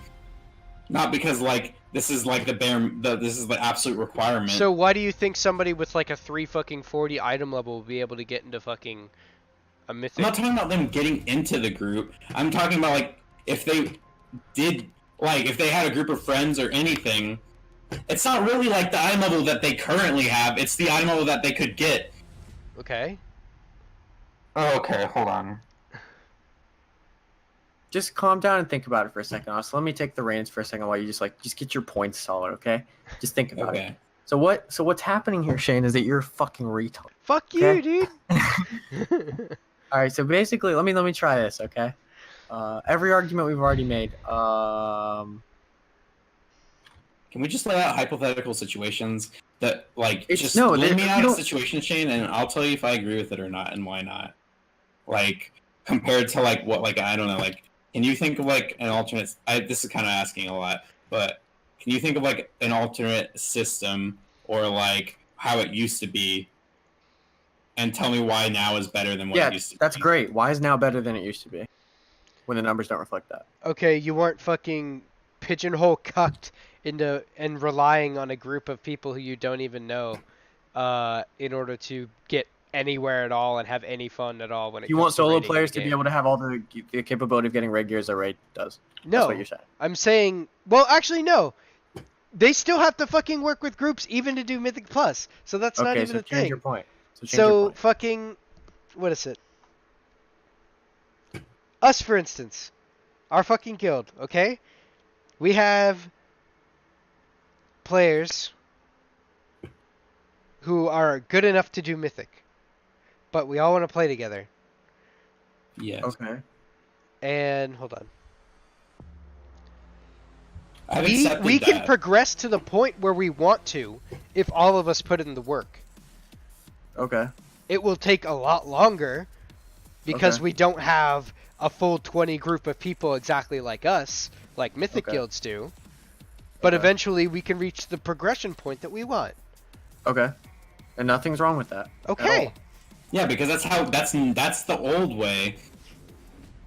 not because like this is like this is the absolute requirement. So why do you think somebody with like a 3 fucking 40 item level will be able to get into fucking A mythic. I'm not talking about them getting into the group. I'm talking about like if they did, like if they had a group of friends or anything. It's not really like the item level that they currently have. It's the item level that they could get. Okay. Oh, okay. Hold on. Just calm down and think about it for a second. Also, let me take the reins for a second while you just get your points solid, okay? Just think about it. So what's happening here, Shane, is that you're a fucking retard. Fuck you, Okay. dude. All right, so basically, let me try this, okay? Every argument we've already made. Can we just lay out hypothetical situations that, like, just no, lay me you out a don't- situation, Shane, and I'll tell you if I agree with it or not, and why not. Like, compared to, like, what, like, I don't know, like, can you think of, like, an alternate... this is kind of asking a lot, but can you think of, like, an alternate system, or, like, how it used to be, and tell me why now is better than what it used to be? That's great. Why is now better than it used to be? When the numbers don't reflect that. Okay, you weren't fucking pigeonhole cucked into and relying on a group of people who you don't even know in order to get anywhere at all and have any fun at all when it You comes want to solo raiding players the to be game. able to have all the capability of getting red gears that raid does. That's No, what you're saying. I'm saying, well, actually, no. They still have to fucking work with groups even to do Mythic Plus, so that's not Okay, even so a change thing. your point. So change So your point. fucking, what is it? Us, for instance, our fucking guild, okay? We have players who are good enough to do Mythic, but we all want to play together. Yes. Okay. And hold on, I've we accepted can that. progress to the point where we want to if all of us put in the work. Okay. It will take a lot longer because Okay. we don't have a full 20 group of people exactly like us, like Mythic Okay. guilds do. But Okay. eventually we can reach the progression point that we want. Okay. And nothing's wrong with that. at Okay. all. Yeah, because that's the old way.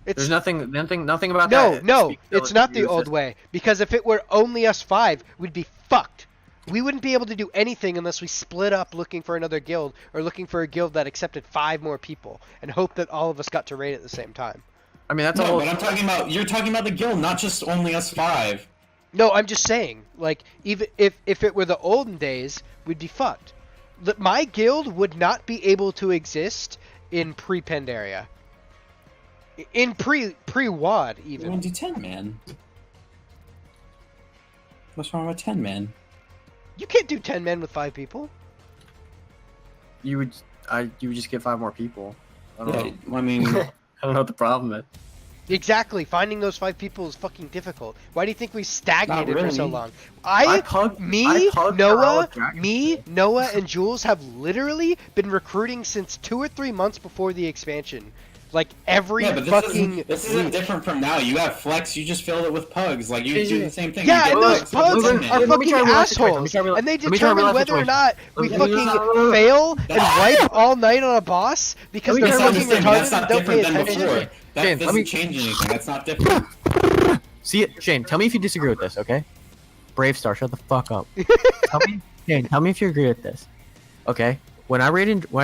It's There's nothing about no, that. no, speaks to it's not the you old as- way. Because if it were only us five, we'd be fucked. We wouldn't be able to do anything unless we split up looking for another guild or looking for a guild that accepted 5 more people and hope that all of us got to raid at the same time. I mean, that's a No, whole. but I'm talking about you're talking about the guild, not just only us 5. No, I'm just saying, like, even if it were the olden days, we'd be fucked. My guild would not be able to exist in pre-Pandaria. In pre-WoD, You even. want to do 10 man? What's wrong with 10 man? You can't do 10 men with 5 people. You would just get 5 more people. I don't know. Yeah, I mean, I don't know what the problem is. Exactly. Finding those 5 people is fucking difficult. Why do you think we stagnated for so really. long? I pugged Noah, Dragon. Noah, and Jules have literally been recruiting since 2 or 3 months before the expansion. Like, every yeah, but fucking this isn't week. different from now. You have flex, you just filled it with pugs. Like, you do the same thing. Yeah, you and get those pugs, pugs with are 10 man. Let me fucking try real life situation. assholes, Let me and they try real determine life whether or situation. not we Let me- fucking fail and wipe all night on a boss because Let me they're try fucking real life That's retarded not and don't pay different than attention. before. That James, let doesn't me- change anything. That's not different. See it, Shane. Tell me if you disagree with this, okay? Brave Star, shut the fuck up. Tell me if you agree with this. Okay. When I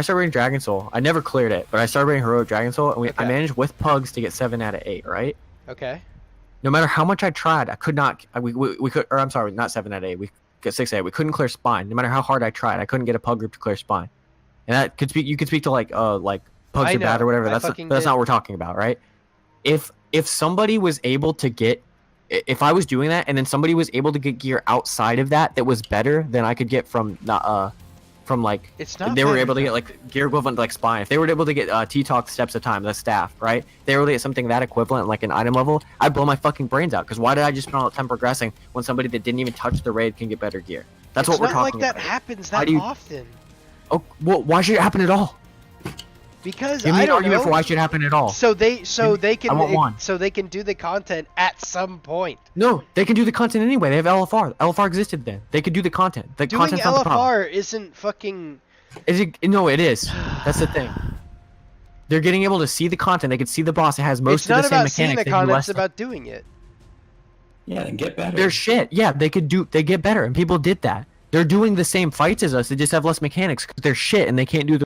started raiding Dragon Soul, I never cleared it, but I started raiding Heroic Dragon Soul, and I Okay. managed with pugs to get 7 out of 8, right? Okay. No matter how much I tried, I could not. We could, or I'm sorry, not 7 out of 8. We got 6 out of 8. We couldn't clear spine. No matter how hard I tried, I couldn't get a pug group to clear spine. And that could speak. You could speak to like pugs I are bad know. or whatever. I That's fucking not did. what we're talking about, right? If somebody was able to get, if I was doing that, and then somebody was able to get gear outside of that was better than I could get from like It's not they were better, able to though. get like gear equivalent to like spine. If they were able to get T-Talk steps of time, the staff, right? They were able to get something that equivalent, like an item level, I'd blow my fucking brains out. Because why did I just spend all that time progressing when somebody that didn't even touch the raid can get better gear? That's what we're It's not like talking that about. happens Why that do you- often. Oh, well, why should it happen at all? Because Give me I an don't argument know. for why it should happen at all. So they I want one. can do the content at some point. No, they can do the content anyway. They have LFR. LFR existed then. They could do the content. The Doing content's not the problem. LFR isn't fucking. Is it? No, it is. That's the thing. They're getting able to see the content. They can see the boss. It has most It's of the not same about seeing mechanics. the they do content. less It's about doing it. Yeah, then get better. They're shit. Yeah, they get better, and people did that. They're doing the same fights as us. They just have less mechanics because they're shit and they can't do the.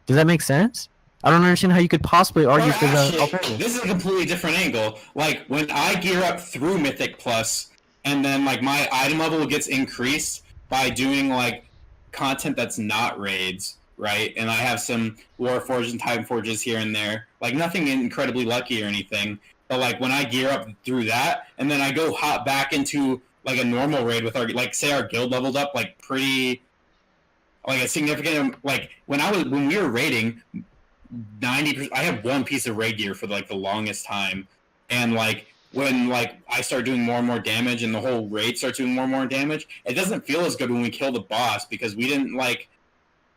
Does that make sense? I don't understand how you could possibly argue for the Actually, alternative. this is a completely different angle. Like when I gear up through Mythic Plus, and then like my item level gets increased by doing like content that's not raids, right? And I have some Warforges and Titan Forges here and there, like nothing incredibly lucky or anything. But like when I gear up through that, and then I go hop back into like a normal raid with our, like say our guild leveled up like pretty, like a significant, like when we were raiding. 90%. I had one piece of raid gear for like the longest time, and like when like I start doing more and more damage, and the whole raid starts doing more and more damage, it doesn't feel as good when we kill the boss because we didn't like.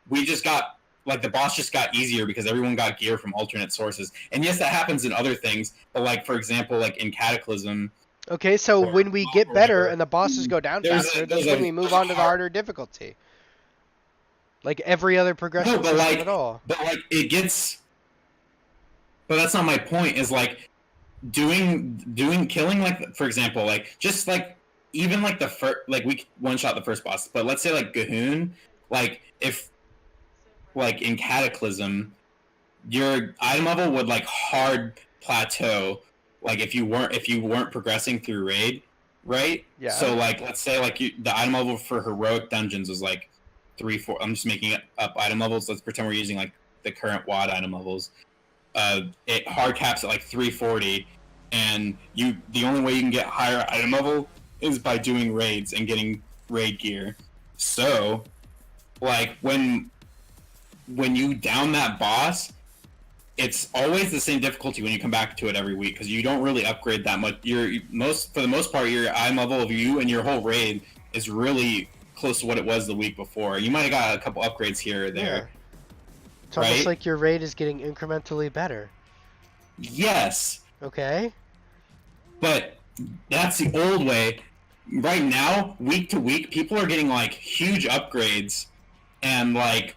We just got like the boss just got easier because everyone got gear from alternate sources, and yes, that happens in other things. But like for example, like in Cataclysm. Okay, so Or- when we get better and the bosses go down There's faster, a- that's there's when a- we move on to the harder difficulty. Like every other progression No, but system like, at all. but like it gets. But that's not my point. Is like killing like for example like just like even like the first like we one shot the first boss, but let's say like Gahoon, like if like in Cataclysm, your item level would like hard plateau, like if you weren't progressing through raid, right? Yeah. So like let's say like the item level for heroic dungeons was like 3-4. I'm just making up item levels. Let's pretend we're using like the current WoD item levels. It hard caps at like 340, and the only way you can get higher item level is by doing raids and getting raid gear. So like when you down that boss, it's always the same difficulty when you come back to it every week because you don't really upgrade that much. For the most part, your item level of you and your whole raid is really close to what it was the week before. You might have got a couple upgrades here or there. Yeah. It's almost Right? like your raid is getting incrementally better. Yes, Okay? but that's the old way. Right now, week to week, people are getting like huge upgrades, and like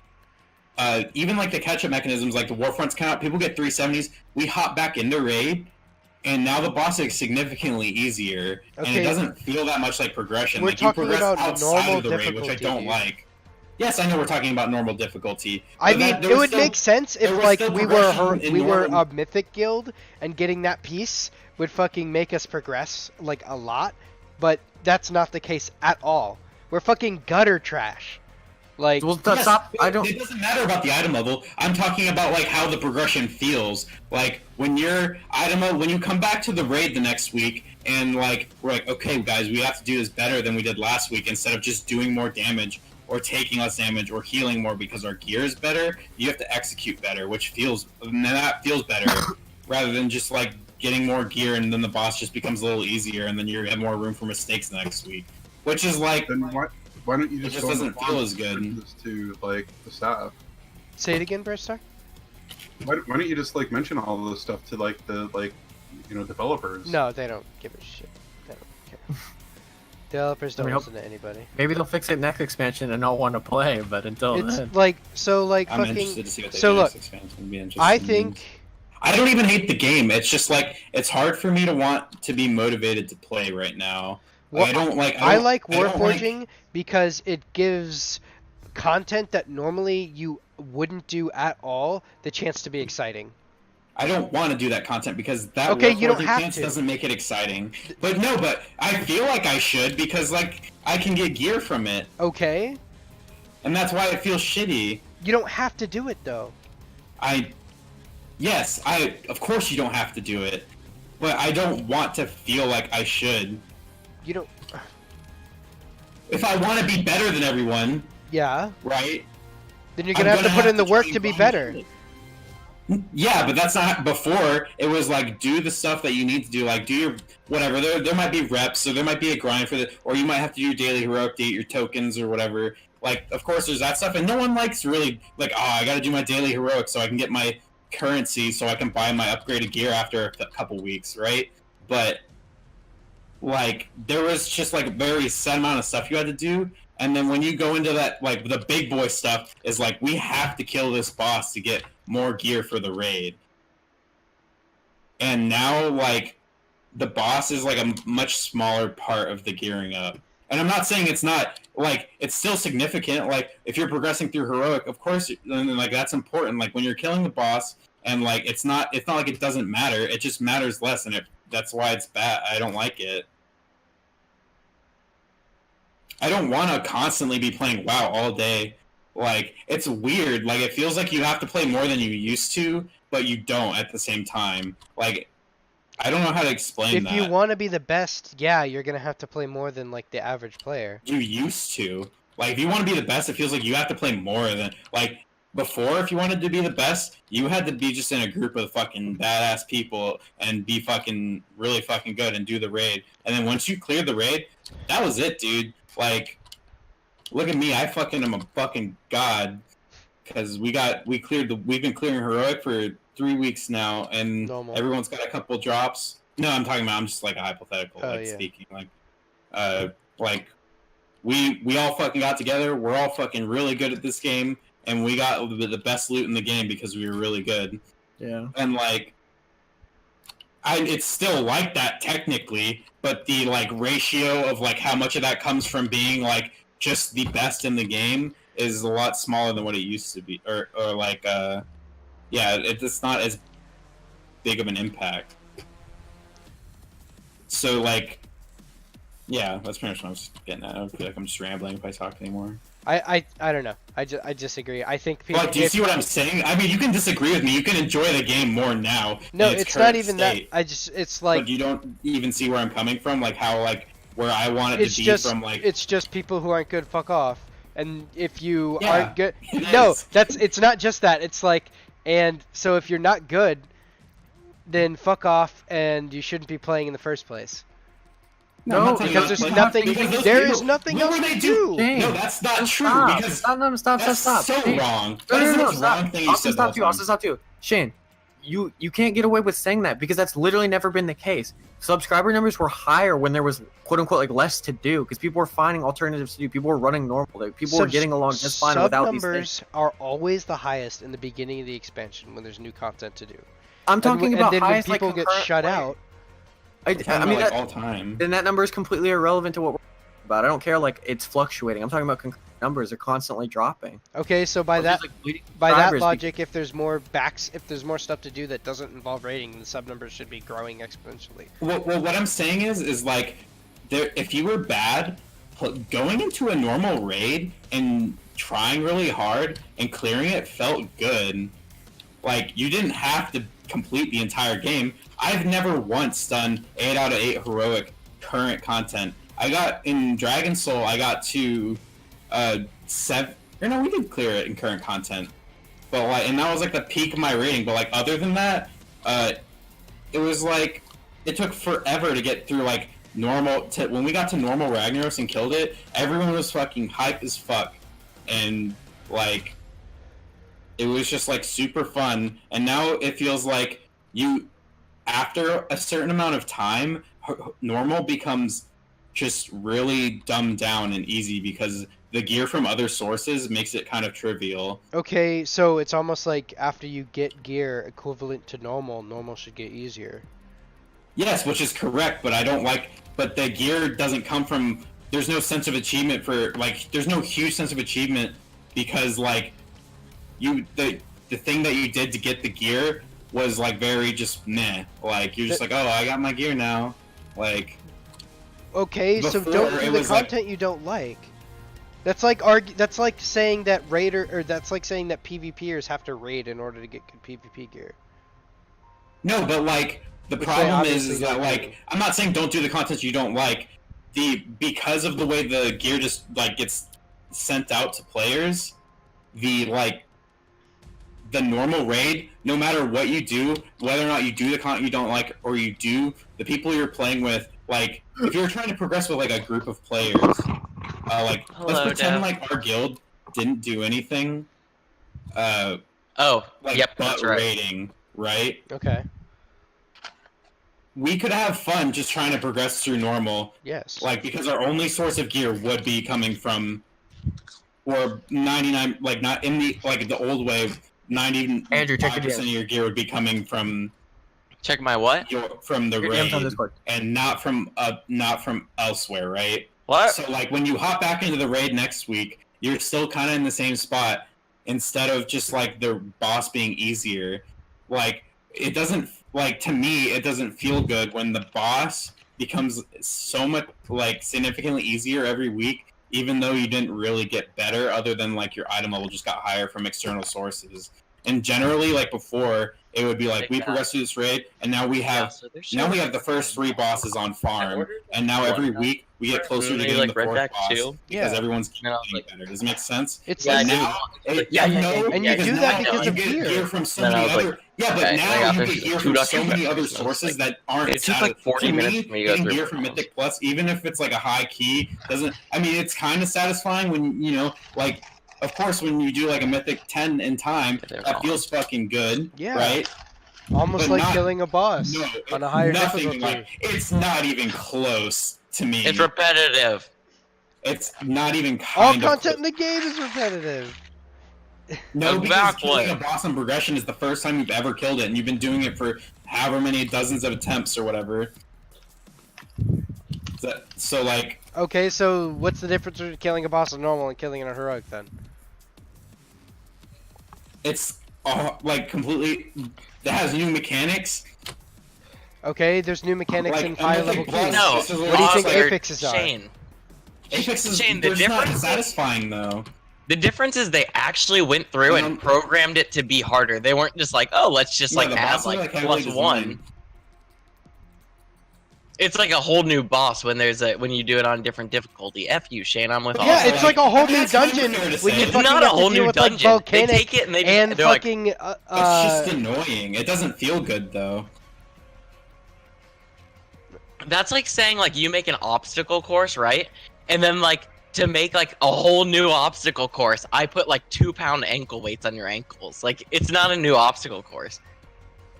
even like the catch-up mechanisms, like the Warfronts count, people get 370s. We hop back into raid, and now the boss is significantly easier, and Okay. it doesn't feel that much like progression. We're like you talking progress about outside normal of the raid, which I difficulty, don't dude. like. Yes, I know we're talking about normal difficulty. I but mean, there it was would still- make sense if there was like still we were progression in normal- a mythic guild and getting that piece would fucking make us progress like a lot, but that's not the case at all. We're fucking gutter trash. Like Well, Yes, stop. I don't. It doesn't matter about the item level. I'm talking about like how the progression feels. Like when when you come back to the raid the next week, and like we're like, okay, guys, we have to do this better than we did last week. Instead of just doing more damage or taking less damage or healing more because our gear is better, you have to execute better, which feels better rather than just like getting more gear and then the boss just becomes a little easier and then you have more room for mistakes next week, which is like. Then why don't you just, It just go on the doesn't feel forums as good. and this to like the staff? say it again, Bristar. Why don't you just like mention all of this stuff to like the developers? No, they don't give a shit. They don't care. Developers don't I mean, listen to anybody. Maybe they'll fix it next expansion and not want to play, but until It's then. like I'm fucking. interested to see what they So do look, next expansion. It'd be interesting. I think I don't even hate the game. It's just like it's hard for me to want to be motivated to play right now. Like, I don't like. I like I don't Warforging because it gives content that normally you wouldn't do at all the chance to be exciting. I don't want to do that content because that Okay, you don't Warforging have chance to. doesn't make it exciting. But no, but I feel like I should because like I can get gear from it, Okay? and that's why it feels shitty. You don't have to do it though. Yes, of course you don't have to do it, but I don't want to feel like I should. You don't. If I want to be better than everyone, Yeah. right? Then you're gonna have to put in the work to be better. Yeah, but that's not before. It was like do the stuff that you need to do, like do your whatever. There might be reps, so there might be a grind for the, or you might have to do daily heroic, get your tokens or whatever. Like, of course, there's that stuff, and no one likes really like, oh, I got to do my daily heroic so I can get my currency, so I can buy my upgraded gear after a couple weeks, right? But like, there was just like a very set amount of stuff you had to do. And then when you go into that, like, the big boy stuff is like, we have to kill this boss to get more gear for the raid. And now, like, the boss is like a much smaller part of the gearing up. And I'm not saying it's not, like, it's still significant. Like, if you're progressing through heroic, of course, and, like, that's important. Like, when you're killing the boss, and, like, it's not like it doesn't matter. It just matters less, and that's why it's bad. I don't like it. I don't want to constantly be playing WoW all day. Like, it's weird. Like, it feels like you have to play more than you used to, but you don't at the same time. Like, I don't know how to explain that. If you want to be the best, yeah, you're gonna have to play more than like the average player. You used to. Like, if you want to be the best, it feels like you have to play more than, like, before, if you wanted to be the best, you had to be just in a group of fucking badass people and be fucking really fucking good and do the raid. And then once you cleared the raid, that was it, dude. Like, look at me, I fucking am a fucking god. Because we've been clearing heroic for 3 weeks now, and Normal. everyone's got a couple drops. No, I'm just like a hypothetical, speaking. Like, we all fucking got together, we're all fucking really good at this game, and we got the best loot in the game because we were really good. Yeah. And, like, it's still like that technically, but the, like, ratio of, like, how much of that comes from being, like, just the best in the game is a lot smaller than what it used to be, or like, it's not as big of an impact. So, like, yeah, that's pretty much what I was getting at. I feel like I'm just rambling if I talk anymore. I don't know. I disagree. I think people. Like, do you see what I'm saying? I mean, you can disagree with me. You can enjoy the game more now. No, in its it's not current even state. that. It's like. But you don't even see where I'm coming from, like how, like, where I want it to be just, from, like. It's just people who aren't good. Fuck off. And if you Yeah, aren't good, it no, is. it's not just that. It's like, and so if you're not good, then fuck off, and you shouldn't be playing in the first place. No, I'm not talking because about there's playing- nothing. because those There people- is nothing look else what to they do. Dang. No, that's not true. Stop. Because Stop. that's so Shane. wrong. No, That is the stop. wrong thing you said. the whole time. Stop too. Shane, you can't get away with saying that because that's literally never been the case. Subscriber numbers were higher when there was quote unquote like less to do because people were finding alternatives to do. People were running normal. Like, people were getting along just fine without these numbers things. are always the highest in the beginning of the expansion when there's new content to do. I'm talking and about then when highest people like get concurrent shut players. out. I mean, like that, all time. then that number is completely irrelevant to what we're talking about. I don't care, like, it's fluctuating. I'm talking about concurrent numbers are constantly dropping. Okay, so by Or that just, like, bleeding by that subscribers logic, if there's more if there's more stuff to do that doesn't involve raiding, the sub numbers should be growing exponentially. Well, what I'm saying is like, if you were bad, going into a normal raid and trying really hard and clearing it felt good. Like, you didn't have to complete the entire game. I've never once done 8 out of 8 heroic current content. I got in Dragon Soul. I got to 7. Or no, we did clear it in current content. But like, and that was like the peak of my rating. But like, other than that, it was like it took forever to get through like normal. When we got to normal Ragnaros and killed it, everyone was fucking hyped as fuck, and like, it was just like super fun. And now it feels like after a certain amount of time, normal becomes just really dumbed down and easy because the gear from other sources makes it kind of trivial. Okay, so it's almost like after you get gear equivalent to normal should get easier. Yes, which is correct, but I don't like. But the gear doesn't come from. There's no sense of achievement for like. There's no huge sense of achievement because like, the thing that you did to get the gear was like very just meh. Like, you're just like, oh, I got my gear now. Like. Okay, so Before, don't do it the was like- content you don't like. That's like saying that that's like saying that PvPers have to raid in order to get good PvP gear. No, but like the Which they problem obviously is that don't like do. I'm not saying don't do the content you don't like. Because of the way the gear just like gets sent out to players, the normal raid, no matter what you do, whether or not you do the content you don't like or you do, the people you're playing with, like if you're trying to progress with like a group of players, like let's pretend like our guild didn't do anything. Oh, Like yep, but that's right. raiding, right? Okay. We could have fun just trying to progress through normal. Yes. Like, because our only source of gear would be coming from, or 99, like, not in the, like, the old way, 95% Andrew, check your of your gear would be coming from Check my what? from the Your DMs on raid, Discord. and not from elsewhere, right? What? So like when you hop back into the raid next week, you're still kind of in the same spot instead of just like the boss being easier. Like it doesn't like to me it doesn't feel good when the boss becomes so much like significantly easier every week, even though you didn't really get better other than like your item level just got higher from external sources. And generally, like before, it would be like we progress through this raid, and now we have the first 3 bosses on farm, and now every week we get closer to getting the 4th boss because everyone's getting better. Does it make sense? It's Yeah, like, now, and you do that because of you get gear. from so many other. Yeah, but now you get gear from so many other sources that aren't. It took like 40 minutes for me to go getting through gear from Mythic Plus, even if it's like a high key, doesn't. I mean, it's kind of satisfying when like. Of course, when you do like a Mythic 10 in time, that feels fucking good, right? Almost But like killing a boss on a higher difficulty. Like, it's not even close to me. It's repetitive. It's not even All kind content in the game is repetitive. No, because killing a boss on progression is the first time you've ever killed it, and you've been doing it for however many dozens of attempts or whatever. So like... Okay, so what's the difference between killing a boss on normal and killing it on heroic then? It's like completely. That has new mechanics. Okay, there's new mechanics in higher level keys. No, what do you think affixes are? Shane. Apex is Shane, the not difference satisfying though. The difference is they actually went through and programmed it to be harder. They weren't just like, oh, let's just like add like +1. It's like a whole new boss when you do it on different difficulty. F you, Shane. I'm with all. Yeah, it's like a whole new dungeon when you It's fucking not a have to whole deal new with like dungeon. They volcanic take it and and they're fucking. It's just annoying. It doesn't feel good though. That's like saying like you make an obstacle course, right? And then like to make like a whole new obstacle course, I put like 2-pound ankle weights on your ankles. Like it's not a new obstacle course.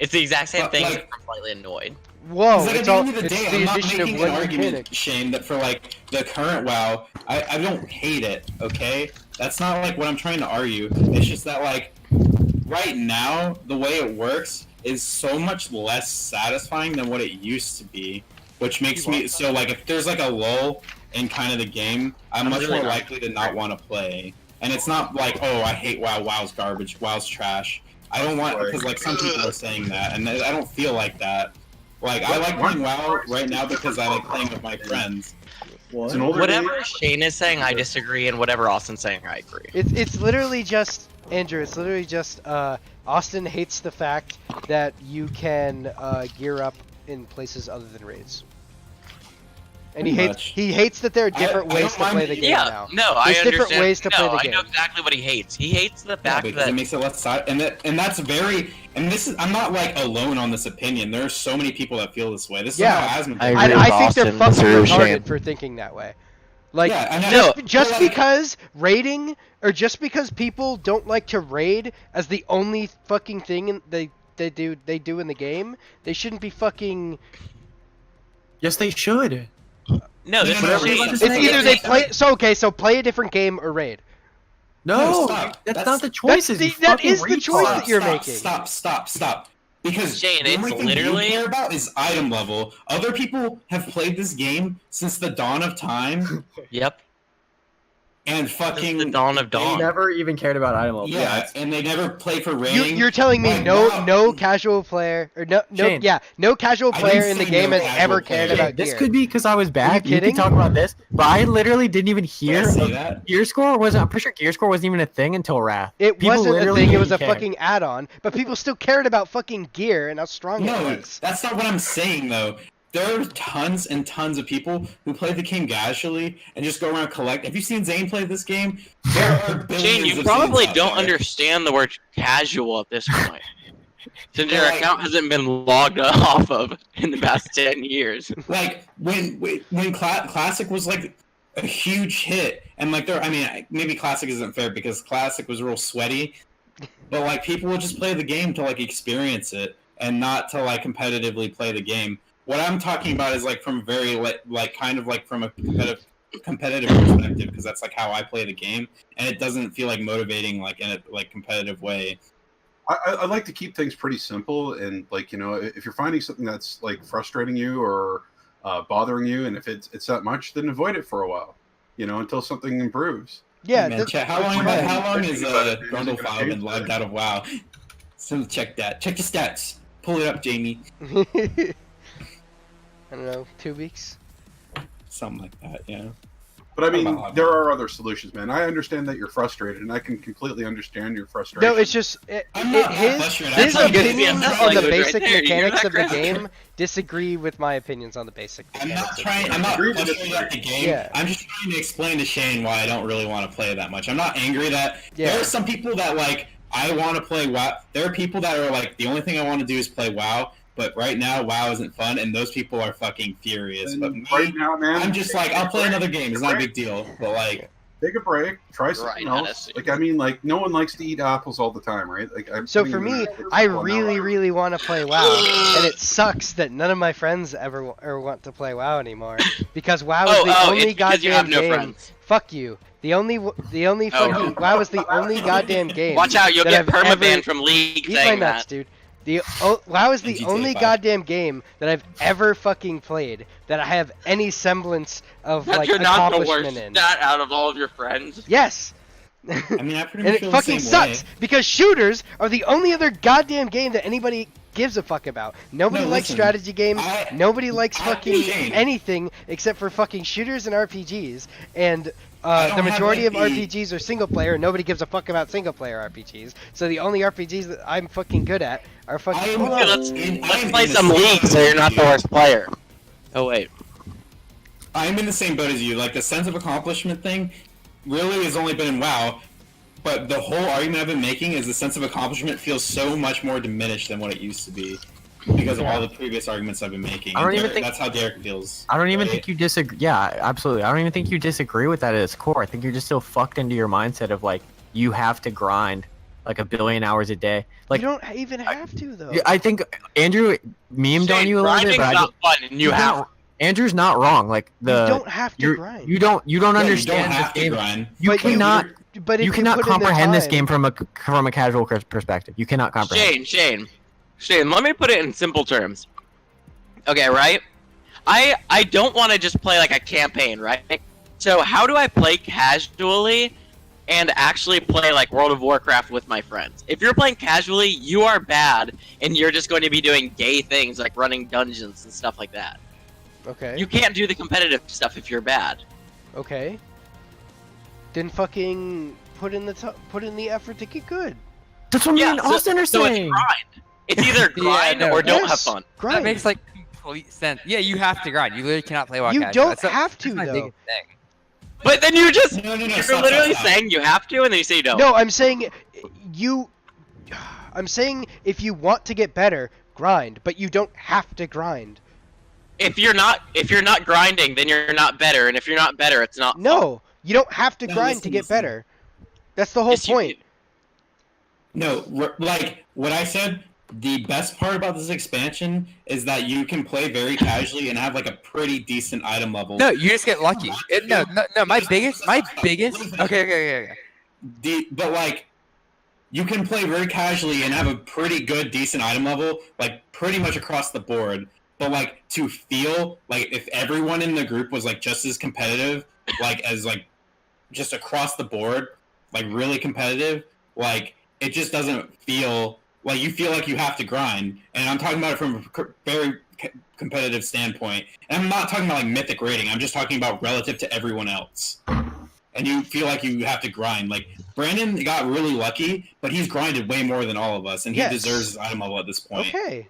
It's the exact same thing. Like, I'm slightly annoyed. Whoa, like, it's at the all. end of the It's day, the I'm not addition of making one an argument, mechanic. Shane, that for like the current WoW, I don't hate it. Okay, that's not like what I'm trying to argue. It's just that like right now the way it works is so much less satisfying than what it used to be, which makes me so like if there's like a lull in kind of the game, I'm much more likely to not want to play. And it's not like, oh, I hate WoW. WoW's garbage. WoW's trash. I don't want because like some people are saying that, and I don't feel like that. Like I like playing WoW right now because I like playing with my friends. Whatever Shane is saying, I disagree, and whatever Austin's saying, I agree. It's literally just Andrew. It's literally just Austin hates the fact that you can gear up in places other than raids. And he hates that there are different ways to play the game now. No, I There's understand. different ways to play the I game. know exactly what he hates. He hates the fact because that it makes it less and that's very this is I'm not like alone on this opinion. There are so many people that feel this way. This is how Asmund. I think they're fucking retarded for thinking that way. Like just because raiding or just because people don't like to raid as the only fucking thing they do in the game, they shouldn't be fucking. Yes, they should. No, this it's either they play. So play a different game or raid. No, that's not the choices. That is the choice that you're making. Stop. Because Shane, the only it's thing literally you care about is item level. Other people have played this game since the dawn of time. Yep. And fucking the dawn of dawn. They never even cared about item level. Yeah, and they never played for raiding. You're telling me no casual player or no casual player in the game has ever cared about gear. This could be because I was bad. You kidding? can talk about this, but I literally didn't even hear that. gear score wasn't. I'm pretty sure gear score wasn't even a thing until Wrath. It People wasn't a literally thing. It was a didn't care. fucking add-on, but people still cared about fucking gear and how strong it was. That's not what I'm saying though. There are tons and tons of people who play the game casually and just go around collect. Have you seen Zane play this game? There are billions Shane, you of probably Zanes out don't there. understand the word casual at this point. Since your account hasn't been logged off of in the past 10 years. Like when Classic was like a huge hit, and like maybe Classic isn't fair because Classic was real sweaty, but like people would just play the game to like experience it and not to like competitively play the game. What I'm talking about is like from very like kind of like from a competitive perspective because that's like how I play the game, and it doesn't feel like motivating like in a like competitive way. I like to keep things pretty simple, and like if you're finding something that's like frustrating you or bothering you, and if it's that much, then avoid it for a while, until something improves. Yeah, Man, how long is Grundle file Okay. been logged out of WoW? So check that. Check the stats. Pull it up, Jamie. I don't know, 2 weeks. Something like that, yeah. But I mean, About- there are other solutions, man. I understand that you're frustrated, and I can completely understand your frustration. No, it's just I'm not his frustrated. his That's like- opinions that's on the language right basic there. You hear mechanics that, of the Chris? game disagree with my opinions on the basic I'm mechanics. not frustrated at the game. Yeah. I'm just trying to explain to Shane why I don't really want to play that much. I'm not angry that Yeah. there are some people that like I want to play WoW. There are people that are like the only thing I want to do is play WoW. But right now, WoW isn't fun, and those people are fucking furious. And But me, right now, man, I'm just like, I'll play another game. It's not a big deal. But like, take a break, try something Right, else. honestly. Like, I mean, like, no one likes to eat apples all the time, right? Like, So for me, I really, really want to play WoW, and it sucks that none of my friends ever want to play WoW anymore because WoW is the only it's because you have goddamn no game. friends. Fuck you. The only fucking WoW is the only goddamn game. Watch out, you'll that get I've permabanned ever- from League Eat my saying nuts, that. dude. WoW is the GTA only 5. goddamn game that I've ever fucking played that I have any semblance of That like you're not the accomplishment worst in. stat out of all of your friends. Yes. I mean, I pretty And much it feel fucking the same sucks way. because shooters are the only other goddamn game that anybody gives a fuck about. Nobody No, likes listen, strategy games. Nobody likes I- fucking Shane. anything except for fucking shooters and RPGs. And I don't the have, majority like, of the- RPGs are single player. Nobody gives a fuck about single player RPGs. So the only RPGs that I'm fucking good at are fucking. I am- WoW. Okay, let's I'm play in the some same League boat so you're as not the you. worst player. Oh wait. I'm in the same boat as you. Like the sense of accomplishment thing, really has only been in WoW. But the whole argument I've been making is the sense of accomplishment feels so much more diminished than what it used to be because of all the previous arguments I've been making. I don't And even Derek- think- that's how Derek feels. I don't even right? think you disagree. Yeah, absolutely. I don't even think you disagree with that at its core. I think you're just so fucked into your mindset of like you have to grind like 1 billion hours a day. Like You don't even have to though. I think Andrew memed on Shane, you a little bit, grinding's but not fun, and you he's have. not- Andrew's not wrong. Like You the don't have to you're- grind. you don't Yeah, understand you don't have this to game. grind. You But you- cannot But if you cannot put in the comprehend this time- game from a casual perspective. You cannot comprehend. Shane, let me put it in simple terms. Okay, right? I don't want to just play like a campaign, right? So how do I play casually and actually play like World of Warcraft with my friends? If you're playing casually, you are bad, and you're just going to be doing gay things like running dungeons and stuff like that. Okay. You can't do the competitive stuff if you're bad. Okay. Then fucking put in the effort to get good. That's what me and so- Austin are So it's saying. grind. It's either grind no. or don't have Yes, fun. Grind. That makes like complete sense. Yeah, you have to grind. You literally cannot play WoW You casual. don't That's have to, that's my though. biggest thing. But then you just No, you're stop, literally stop, stop. saying you have to, and then you say you don't. No, I'm saying I'm saying if you want to get better, grind, but you don't have to grind. If you're not grinding, then you're not better, and if you're not better, it's not. No, you don't have to No, grind listen, to get listen. better. That's the whole Yes, you point. No, like what I said, the best part about this expansion is that you can play very casually and have like a pretty decent item level. No, you just get lucky. No. My biggest. Okay. But like, you can play very casually and have a pretty good, decent item level, like pretty much across the board. But like to feel like if everyone in the group was like just as competitive, like as like just across the board, like really competitive, like it just doesn't feel like you feel like you have to grind. And I'm talking about it from a very competitive standpoint. And I'm not talking about like mythic rating. I'm just talking about relative to everyone else. And you feel like you have to grind. Like Brandon got really lucky, but he's grinded way more than all of us, and he Yes. deserves his item level at this point. Okay.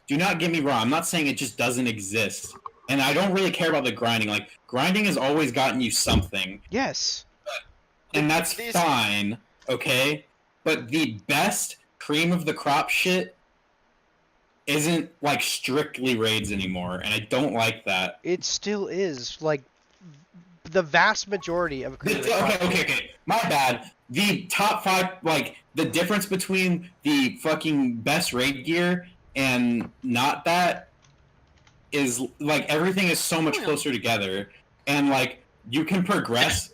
Do not get me wrong. I'm not saying it just doesn't exist. And I don't really care about the grinding. Like grinding has always gotten you something. Yes. And that's fine, okay? But the best cream of the crop shit isn't like strictly raids anymore, and I don't like that. It still is like the vast majority of Okay. My bad. The top 5, like the difference between the fucking best raid gear and not that is like everything is so much closer together, and like you can progress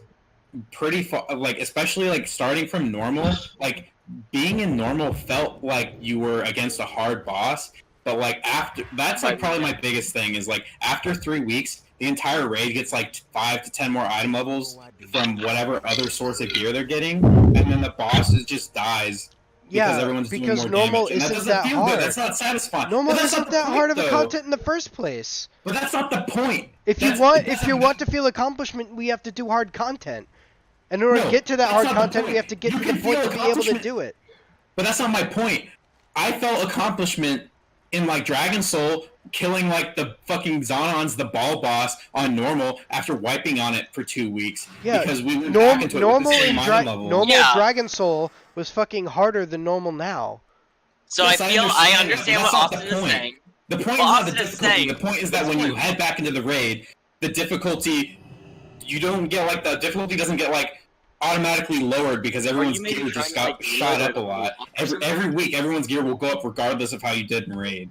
pretty far. Like especially like starting from normal, like being in normal felt like you were against a hard boss, But like after that's like probably my biggest thing is like after 3 weeks, the entire raid gets like 5 to 10 more item levels from whatever other source of gear they're getting, and then the boss just dies. Because everyone's doing more normal damage. And isn't that doesn't that feel hard. good. That's not satisfying. Normal But that's isn't not the that point, hard of a though. content in the first place. But that's not the point. If you want to feel accomplishment, we have to do hard content. And in order to get to that hard content, we have to get to the point to be able to do it. But that's not my point. I felt accomplishment in like Dragon Soul killing like the fucking Zonon's the ball boss on normal after wiping on it for 2 weeks. Yeah, Because we went back into it with the same item level. normal Dragon Soul was fucking harder than normal now. So Yes, I understand what That's not Austin the is point. saying. The point is What not the Austin is difficulty. saying- The point is that when you head back into the raid, the difficulty, you don't get like the difficulty doesn't get like automatically lowered because everyone's maybe gear just trying to, got like, shot lower up a lot. the- Every week, everyone's gear will go up regardless of how you did in raid.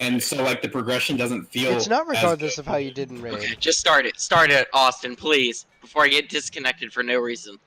And so like the progression doesn't feel. It's not as regardless good. of how you did in raid. Just start it. Start it, Austin, please, before I get disconnected for no reason.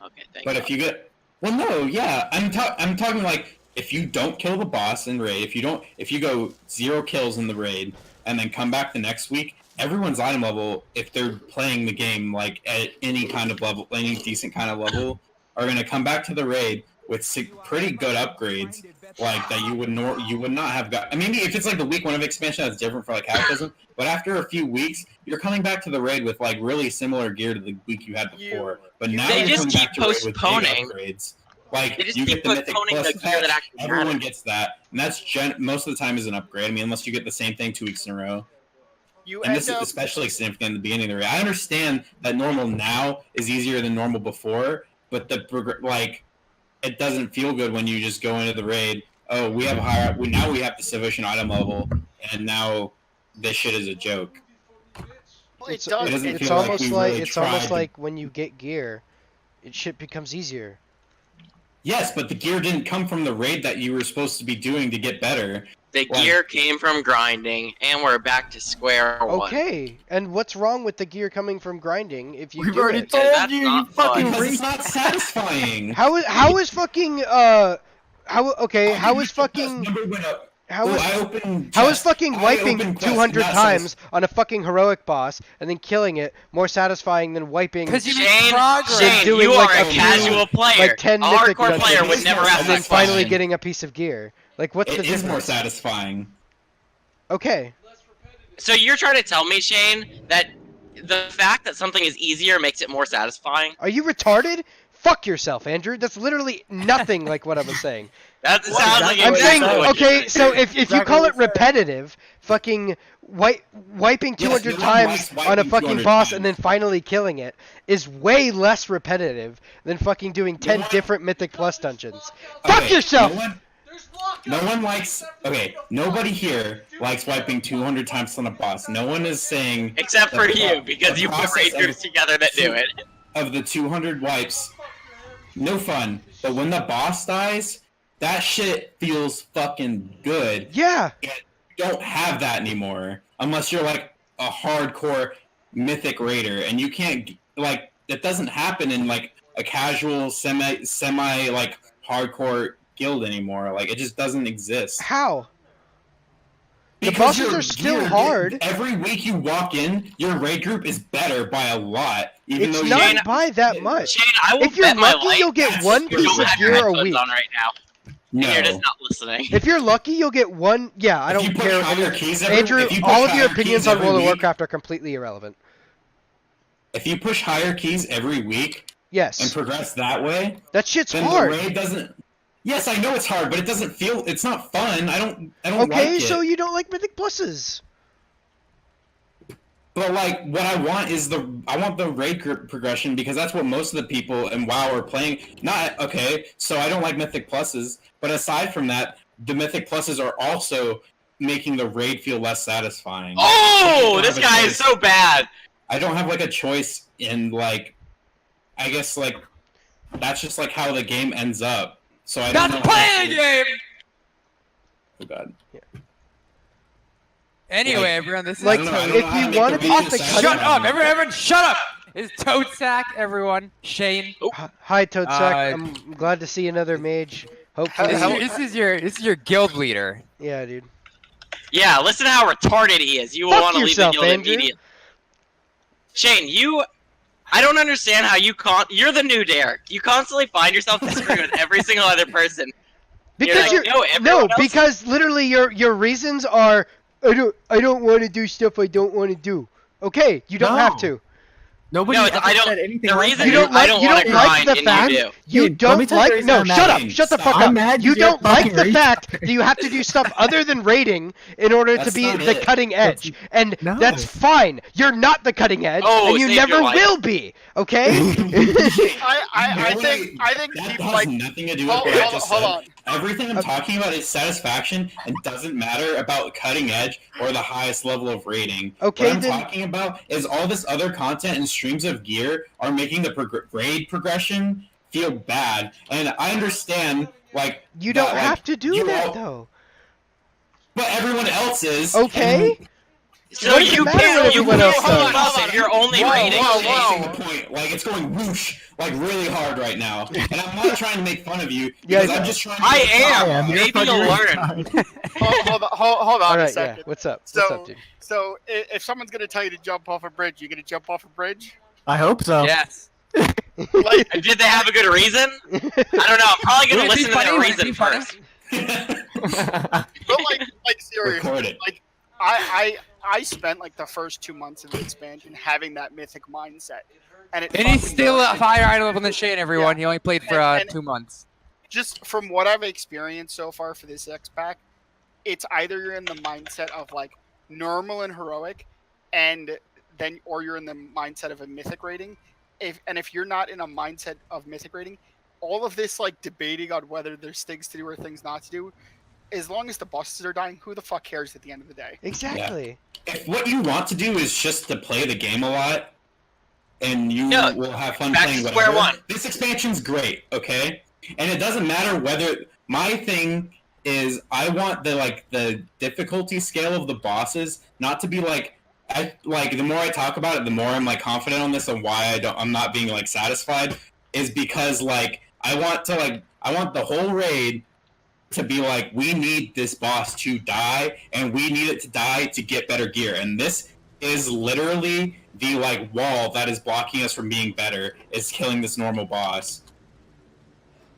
Okay, thank But you. if you get, well, no, yeah, I'm talking like if you don't kill the boss in raid, if you go 0 kills in the raid and then come back the next week, everyone's item level, if they're playing the game like at any kind of level, any decent kind of level, are gonna come back to the raid with pretty good upgrades, like that you would not have got. I mean, maybe if it's like the week 1 of expansion, that's different for like Cataclysm. But after a few weeks, you're coming back to the raid with like really similar gear to the week you had before. But now They you're just coming keep back to raid with big postponing. upgrades. Like They just you keep get the Mythic postponing Plus the gear that patch, actually everyone matters. gets that, and that's most of the time is an upgrade. I mean, unless you get the same thing 2 weeks in a row. And this is especially significant in the beginning of the raid. I understand that normal now is easier than normal before, but it doesn't feel good when you just go into the raid. Oh, we have now we have the sufficient item level, and now this shit is a joke. It's doesn't feel like almost we like really it's almost tried. like when you get gear, shit becomes easier. Yes, but the gear didn't come from the raid that you were supposed to be doing to get better. The gear came from grinding, and we're back to square one. Okay, and what's wrong with the gear coming from grinding if you We've do already it? told That's you, you not fucking fun. Because it's reach. not satisfying. How is fucking how is fucking Number went up. how Oh, is I opened how is chest. fucking I wiping opened quest, 200 not times on a fucking heroic boss and then killing it more satisfying than wiping Because you make Shane, progress. Shane, doing you like are a a few- casual player. like 10 a mythic hardcore player dungeons would never ask and then that finally question. getting a piece of gear? Like what's the It is more difference? satisfying. Okay. So you're trying to tell me, Shane, that the fact that something is easier makes it more satisfying? Are you retarded? Fuck yourself, Andrew. That's literally nothing like what I was saying. That sounds like I'm saying, exactly what you're okay, saying. so if you Exactly call what it I'm saying. repetitive, fucking wiping 200 no one times likes on a wiping fucking 200 boss times. and then finally killing it is way less repetitive than fucking doing 10 one- different Mythic Plus dungeons. Fuck Okay, yourself! No one likes. Okay, nobody here likes wiping 200 times on a boss. No one is saying. Except the for pro- you, because the you put process raid groups together that do it. Of the 200 wipes, no fun. But when the boss dies, that shit feels fucking good. Yeah! You don't have that anymore unless you're like a hardcore mythic raider, and you can't like that doesn't happen in like a casual semi like hardcore guild anymore. Like it just doesn't exist. How? The Because bosses your are still gear- hard. Every week you walk in, your raid group is better by a lot, even It's though not Shane- by that much. Shane, I will If you're bet my lucky, life you'll get that's- one you you piece don't of have your gear a headphones week. on right now. no. And you're just not listening. If you're lucky, you'll get one. Yeah, I If you don't push care. higher keys every- Andrew, if you push all of your higher opinions keys on every World of week- Warcraft are completely irrelevant. If you push higher keys every week and Yes, progress that way, that shit's then hard. the raid doesn't. Yes, I know it's hard, but it doesn't feel. It's not fun. I don't like Okay, it. so you don't like Mythic Pluses. But like, what I want is I want the raid group progression because that's what most of the people in WoW are playing. Not okay, so I don't like Mythic Pluses, but aside from that, the Mythic Pluses are also making the raid feel less satisfying. Oh, I this don't have a guy is choice. so bad. I don't have like a choice in like, I guess like, that's just like how the game ends up. So I don't Not know. playing the game! Oh god. Anyway, Like- everyone, this is Like, I don't know, I don't if know how you to make wanna the be raid the feel cut- Shut satisfying. up! Everyone, shut up! It's Toad Sack, everyone. Shane. Hi, Toadsack. Uh, I'm glad to see another mage Hopefully, This is your guild leader. yeah, dude. Yeah, listen to how retarded he is. You will Fuck want to leave the yourself, guild Andrew. immediately. Shane, I don't understand how you're the new Derek. You constantly find yourself disagreeing with every single other person. Because like, you're everyone else- because literally your reasons are I don't want to do stuff I don't want to do. Okay, you don't have to. Nobody No, ever I don't. said anything The like reason that. You don't I like don't you want don't to like grind, the and fact you do. you Let me don't tell you the like reason no I'm shut mad. up shut the fuck I'm up. mad You 'cause you're don't like fucking the racist. fact that you have to do stuff other than raiding in order to That's be not the it. cutting edge, and No. that's fine. You're not the cutting edge, Oh, and you save never your life. will be. Okay? I think that people has like. nothing to do with Hold, what I hold, just hold said. on. Everything I'm talking about is satisfaction and doesn't matter about cutting edge or the highest level of rating. Okay, what I'm then- talking about is all this other content and streams of gear are making the raid progression feel bad. And I understand, like, You that, don't like, have to do you that all- though. But everyone else is. Okay? So What does it you matter can't. what You everyone can't else hold does? up if you're only raiding. Chasing the point. Like, it's going whoosh, like, really hard right now. And I'm not trying to make fun of you, Yeah, because I I'm know. just trying to I make am. fun of you. Maybe you'll learn. Hold on All a right, second. yeah. What's up? So, What's up, dude? so if someone's gonna tell you to jump off a bridge, you gonna jump off a bridge? I hope so. Yes. Like, Did they have a good reason? I don't know. I'm probably gonna Would it be listen to funny? their Would it reason be funny? first. but like seriously, Record it. like I spent like the first 2 months of the expansion having that mythic mindset, and And he's fucking still a worked. higher idol than Shane, everyone. Yeah. He only played for And- 2 months. Just from what I've experienced so far for this X pack, it's either you're in the mindset of like normal and heroic, and then or you're in the mindset of a mythic rating. If you're not in a mindset of mythic rating, all of this like debating on whether there's things to do or things not to do, as long as the bosses are dying, who the fuck cares at the end of the day? Exactly. If what you want to do is just to play the game a lot, and you Yeah, will have fun back playing to square whatever, one. this expansion's great, okay? And it doesn't matter whether my thing is I want the difficulty scale of the bosses not to be like the more I talk about it, the more I'm like confident on this and why I'm not being like satisfied is because like I want the whole raid to be like, we need this boss to die, and we need it to die to get better gear. And this is literally the like wall that is blocking us from being better, is killing this normal boss.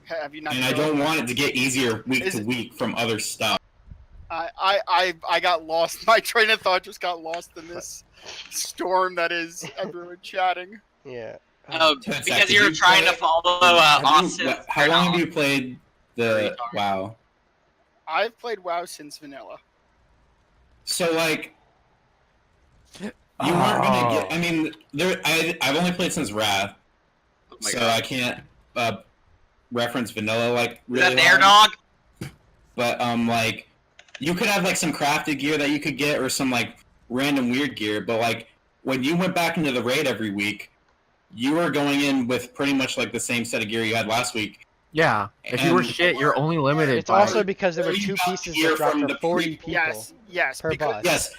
Have you not? And I don't want it to get easier week to week from other stuff. I got lost. My train of thought just got lost in this storm that is everyone chatting. Yeah. Oh, Zach, because did you're you trying play- to follow Austin. How long have you played the WoW? I've played WoW since vanilla. So like, you weren't gonna get. I mean, I've only played since Wrath, Oh my so God. I can't reference vanilla like Is really. that an air hard. dog? But like, you could have like some crafted gear that you could get, or some like random weird gear. But like, when you went back into the raid every week, you were going in with pretty much like the same set of gear you had last week. Yeah. If you were And- shit, you're only limited It's by. also because there were You 2 got pieces gear that dropped from for the 40 pre- people. Yes, per because, boss. Yes,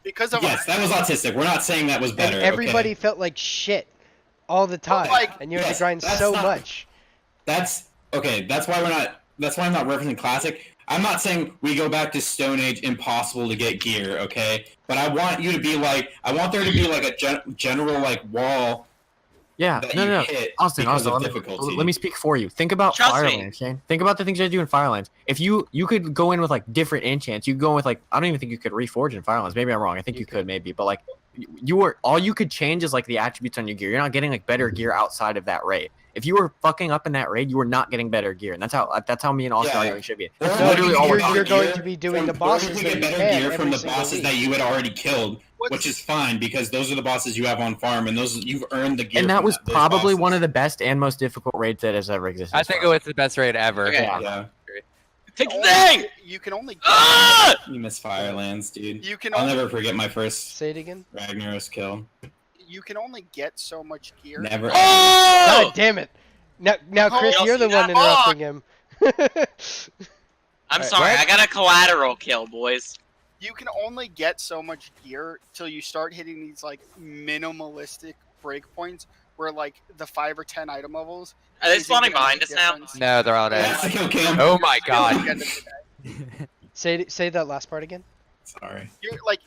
because of yes, that was autistic. We're not saying that was better. And everybody okay? felt like shit all the time, like, and you had yes, to grind that's so not- much. That's okay. That's why we're not. That's why I'm not referencing classic. I'm not saying we go back to Stone Age, impossible to get gear. Okay, but I want you to be like. I want there to be like a general like wall. Yeah, that no, you no, hit Austin, because of let difficulty. me speak for you. Think about Trust me. Firelands, Shane. Think about the things you do in Firelands. If you could go in with like different enchants, you go in with like I don't even think you could reforge in Firelands. Maybe I'm wrong. I think you could maybe, but like all you could change is like the attributes on your gear. You're not getting like better gear outside of that raid. If you were fucking up in that raid, you were not getting better gear, and that's how me and Austin Yeah. arguing should be. Or That's No, literally all we're you're doing. going to be doing the bosses you that get you better can gear from every the single bosses week. that you had already killed, What's- which is fine because those are the bosses you have on farm, and those you've earned the gear. And that from was those probably bosses. one of the best and most difficult raids that has ever existed. I think it was the best raid ever. Okay. Yeah, Take the thing! You can only. Ah! you miss Firelands, dude. You can I'll only. never forget my first Say it again. Ragnaros kill. You can only get so much gear. Never. Oh! God damn it! Now, Chris, Oh, you're the see one that? interrupting him. I'm Alright, sorry, what? I got a collateral kill, boys. You can only get so much gear till you start hitting these like minimalistic breakpoints where like the 5 or 10 item levels. Are they isn't spawning gonna make behind us now? difference. No, they're all dead. That's a kill cam. Oh my At the god. end of the day. Say that last part again. Sorry. You're, like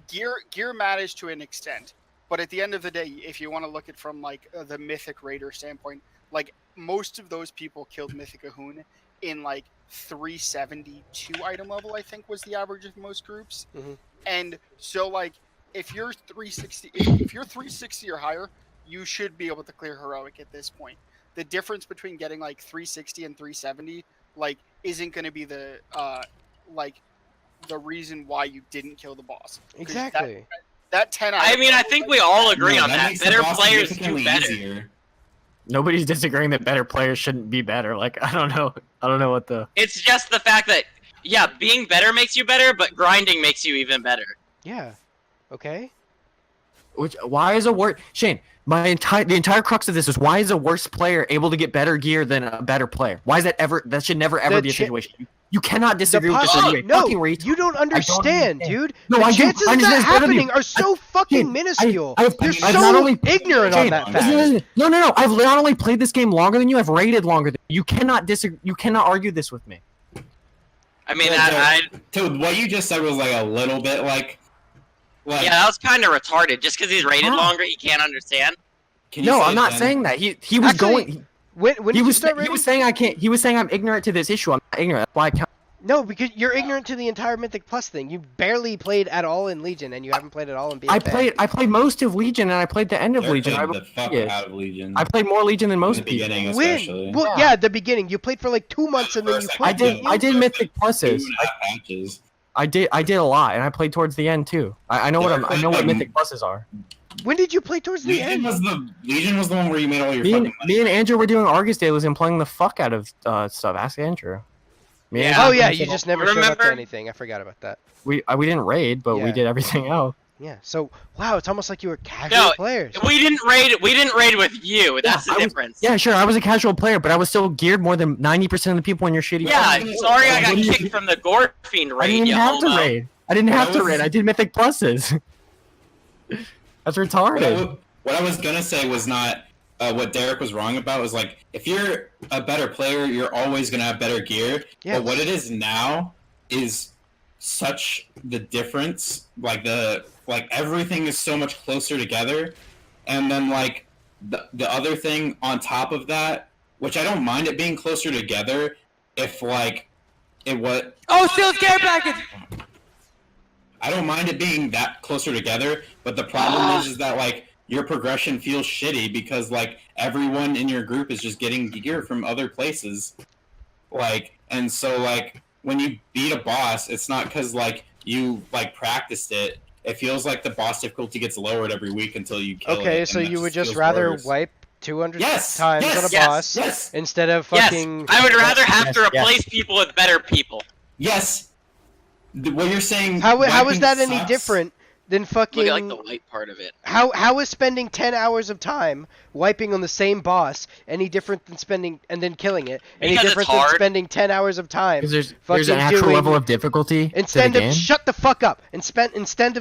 gear matters to an extent, but at the end of the day, if you want to look at from like the Mythic Raider standpoint, like most of those people killed Mythic Ahun in like 372 item level, I think was the average of most groups. Mhm. And so like if you're 360, if you're 360 or higher, you should be able to clear heroic at this point. The difference between getting like 360 and 370 like isn't going to be the like the reason why you didn't kill the boss. 'Cause Exactly. That 10 I mean, I think we all agree No, on that. makes the Better boss players do significantly better. easier. Nobody's disagreeing that better players shouldn't be better. Like, I don't know what the. It's just the fact that, yeah, being better makes you better, but grinding makes you even better. Yeah. Okay. Why is a worse Shane? The entire crux of this is why is a worse player able to get better gear than a better player? Why is that ever? That should never ever The be a cha- situation. You cannot disagree with this possi- anyway. no, Fucking retard. you don't understand, dude. No, the I do. chances I of that understand both of you. happening are so fucking Shane, minuscule. I've You're not so only- ignorant on Shane, that listen, fact. No. I've not only played this game longer than you. I've raided longer than you. You cannot disagree. You cannot argue this with me. I mean, Yeah, Dude, what you just said was like a little bit like yeah, that was kind of retarded. Just because he's rated How? longer, he can't understand. Can you No, say I'm it not again? saying that. He was Actually, going. When He did you was start he raiding? was saying I can't. He was saying I'm ignorant to this issue. I'm not ignorant. That's why I can't. No, because you're ignorant to the entire Mythic Plus thing. You barely played at all in Legion, and you haven't played at all in BFA. I played most of Legion, and I played the end of Derek Legion. played the fuck yes. out of Legion. I played more Legion than in most the people. beginning, When? especially. Well, yeah, at the beginning. You played for like 2 months, and then you quit. I did Mythic Pluses. 2.5 patches. I did a lot, and I played towards the end too. I know I know what Mythic Pluses are. When did you play towards the end? Legion was the one where you made all your Me fucking and, money. me and Andrew were doing Argus Dailies and playing the fuck out of stuff. Ask Andrew. Me and Yeah. Oh Andrew yeah, did you all- just never showed up to Remember? anything. I forgot about that. we didn't raid, but we Yeah. did everything else. Yeah. So wow, it's almost like you were casual No, players. We didn't raid with you. That's the I was- difference. Yeah, sure, I was a casual player, but I was still geared more than 90% of the people in your shitty. Yeah, team. sorry I got What do you- kicked from the Gore Fiend I raid, didn't you even have to homo. raid. I didn't What have I to was- raid. I did Mythic Pluses. That's retarded. What I was gonna say was not what Derek was wrong about. Was like if you're a better player, you're always gonna have better gear. Yes. But what it is now is such the difference. Like everything is so much closer together, and then like the other thing on top of that, which I don't mind it being closer together, if like it what Oh, Steel's care package! I don't mind it being that closer together, but the problem is that like your progression feels shitty because like everyone in your group is just getting gear from other places. Like, and so like when you beat a boss, it's not because like you like practiced it. It feels like the boss difficulty gets lowered every week until you kill it. Okay, and so that you would just feels rather worse. wipe 200 Yes, times yes, on a yes, boss yes. instead of Yes, fucking. I would rather have to Yes, replace people with better people. Yes. What you're saying? How is wiping that any sucks. different than Look fucking? at like the white part of it. How is spending 10 hours of time wiping on the same boss any different than spending and then killing it? Any Because it's different than hard. spending 10 hours of time? Because there's fucking an actual doing- level of difficulty to the Instead game. of shut the fuck up and instead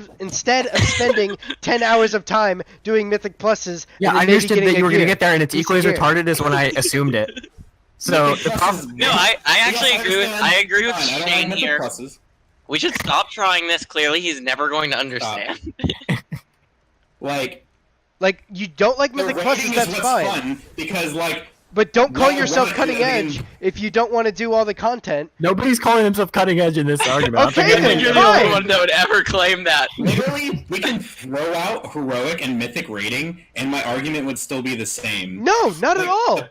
of spending 10 hours of time doing Mythic Pluses. Yeah, and then I maybe understood getting that you a were gonna gear. get there, and it's equally as Decent gear. retarded as when I assumed it. So the problem. No, I actually Yes, agree with understand. Fine, I don't Shane like here. Mythic Pluses. We should stop trying this. Clearly, he's never going to understand. Like Like, you don't like the Mythic rating Pluses, is that's what's fine. fun because like But don't call Well, yourself well, cutting I mean- edge if you don't want to do all the content. Nobody's calling himself cutting edge in this argument. Okay, I think then, You're everyone- the fine. only one that would ever claim that. literally we can throw out heroic and mythic rating and my argument would still be the same. No, not at all.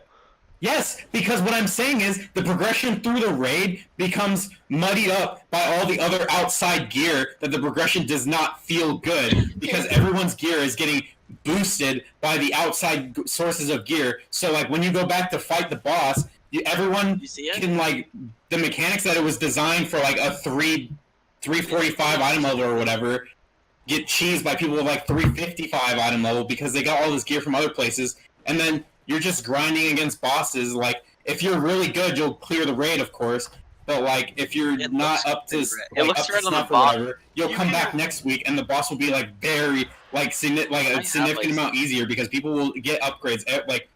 Yes, because what I'm saying is the progression through the raid becomes muddied up by all the other outside gear that the progression does not feel good because everyone's gear is getting boosted by the outside sources of gear. So like when you go back to fight the boss, everyone You see it? can like the mechanics that it was designed for like a 345 item level or whatever get cheesed by people with like 355 item level because they got all this gear from other places, and then you're just grinding against bosses. Like if you're really good, you'll clear the raid, of course. But like, if you're It not looks up to it like, looks up to right on the snuff or bottom. whatever, you'll You come can- back next week and the boss will be like very like I a have, significant like, amount easier because people will get upgrades like